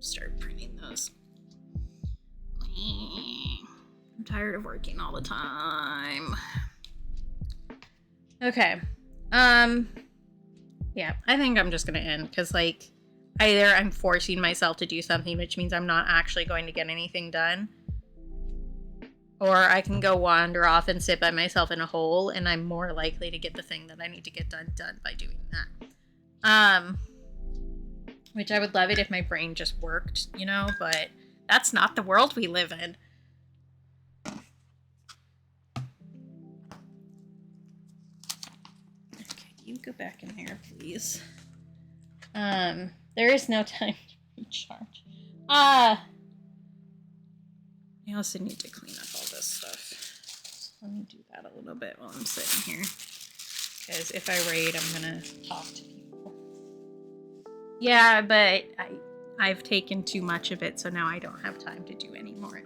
Speaker 1: start printing those. I'm tired of working all the time. Okay. Yeah, I think I'm just gonna end because either I'm forcing myself to do something, which means I'm not actually going to get anything done, or I can go wander off and sit by myself in a hole, and I'm more likely to get the thing that I need to get done by doing that. Which I would love it if my brain just worked, but that's not the world we live in. Okay, you go back in there, please. There is no time to recharge. I also need to clean up all this stuff. So let me do that a little bit while I'm sitting here. Because if I raid, I'm gonna talk to people. Yeah, but I've taken too much of it, so now I don't have time to do any more.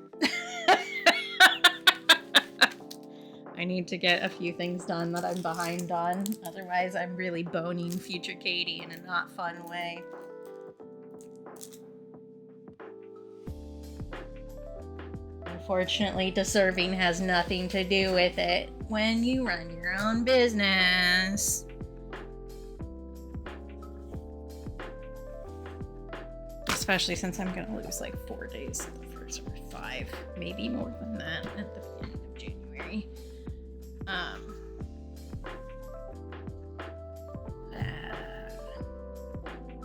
Speaker 1: I need to get a few things done that I'm behind on. Otherwise, I'm really boning future Katie in a not fun way. Unfortunately, deserving has nothing to do with it when you run your own business. Especially since I'm gonna lose 4 days of the first, or 5, maybe more than that at the beginning of January.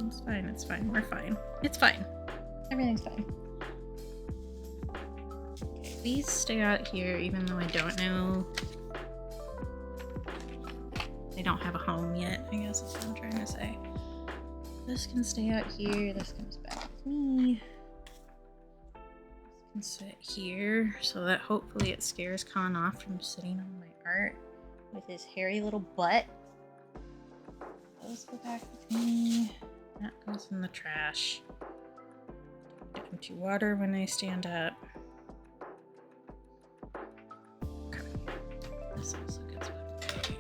Speaker 1: It's fine, it's fine, we're fine. It's fine. Everything's fine. Okay, please stay out here even though I don't know they don't have a home yet, I guess is what I'm trying to say. This can stay out here. This comes back with me. This can sit here so that hopefully it scares Khan off from sitting on my art with his hairy little butt. Those go back with me. That goes in the trash. Get empty water when I stand up. Okay. This also gets with me.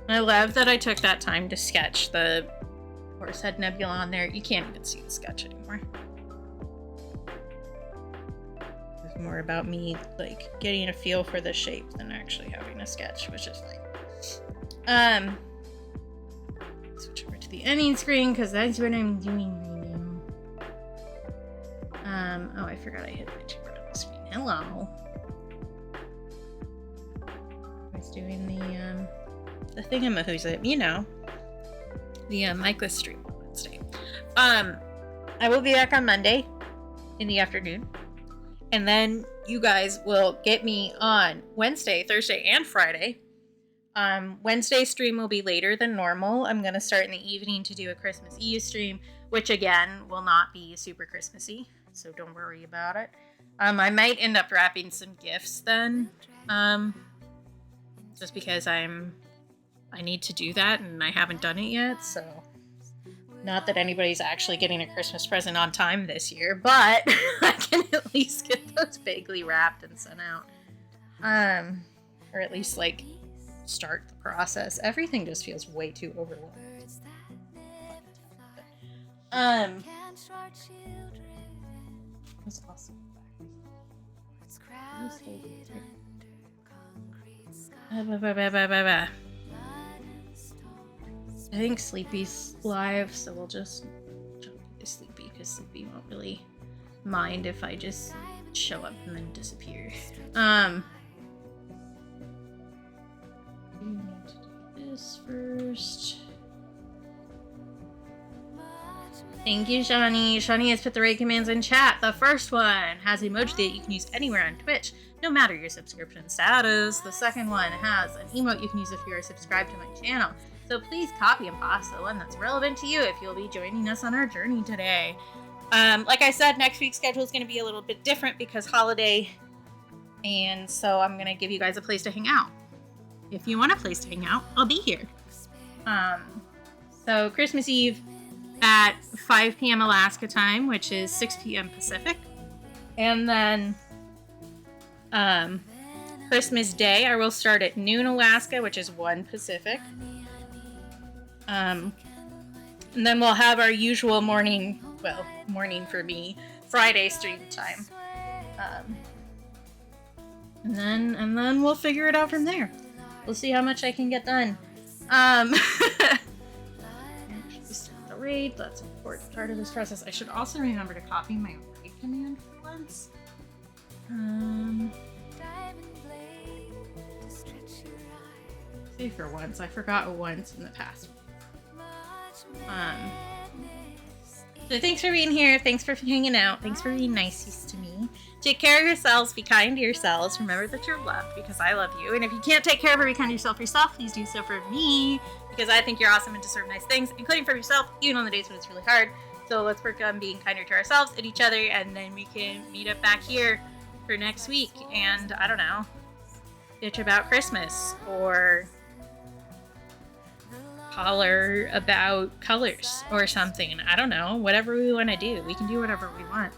Speaker 1: I love that I took that time to sketch the Horsehead Nebula on there. You can't even see the sketch anymore. It's more about me like getting a feel for the shape than actually having a sketch, which is fine. Switch over to the ending screen because that's what I'm doing right now. Oh, I forgot I hit my two on the screen. Hello. I was doing the thingamahooza, you know, the Micah stream on Wednesday. I will be back on Monday in the afternoon, and then you guys will get me on Wednesday, Thursday, and Friday. Wednesday stream will be later than normal. I'm going to start in the evening to do a Christmas Eve stream, which again will not be super Christmassy, so don't worry about it. I might end up wrapping some gifts then, just because I need to do that and I haven't done it yet, so not that anybody's actually getting a Christmas present on time this year, but I can at least get those vaguely wrapped and sent out. Or at least like start the process. Everything just feels way too overwhelming. That's awesome. I think Sleepy's live, so we'll just jump to Sleepy because Sleepy won't really mind if I just show up and then disappear. We need to do this first. Thank you, Shani. Shani has put the right commands in chat. The first one has an emoji that you can use anywhere on Twitch, no matter your subscription status. The second one has an emote you can use if you are subscribed to my channel. So please copy and paste the one that's relevant to you if you'll be joining us on our journey today. Like I said, next week's schedule is going to be a little bit different because holiday, and so I'm going to give you guys a place to hang out. If you want a place to hang out, I'll be here. So Christmas Eve at 5 p.m. Alaska time, which is 6 p.m. Pacific. And then Christmas Day, I will start at noon Alaska, which is 1 Pacific. And then we'll have our usual morning for me, Friday stream time. And then we'll figure it out from there. We'll see how much I can get done. Actually start the raid. That's an important part of this process. I should also remember to copy my raid command for once. Say for once. I forgot once in the past. So thanks for being here. Thanks for hanging out. Thanks for being nice to me. Take care of yourselves. Be kind to yourselves. Remember that you're loved because I love you. And if you can't take care of or be kind to yourself, please do so for me because I think you're awesome and deserve nice things, including for yourself, even on the days when it's really hard. So let's work on being kinder to ourselves and each other, and then we can meet up back here for next week. And I don't know, bitch about Christmas or holler about colors or something. I don't know. Whatever we want to do. We can do whatever we want.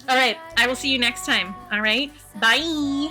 Speaker 1: Alright. I will see you next time. Alright. Bye.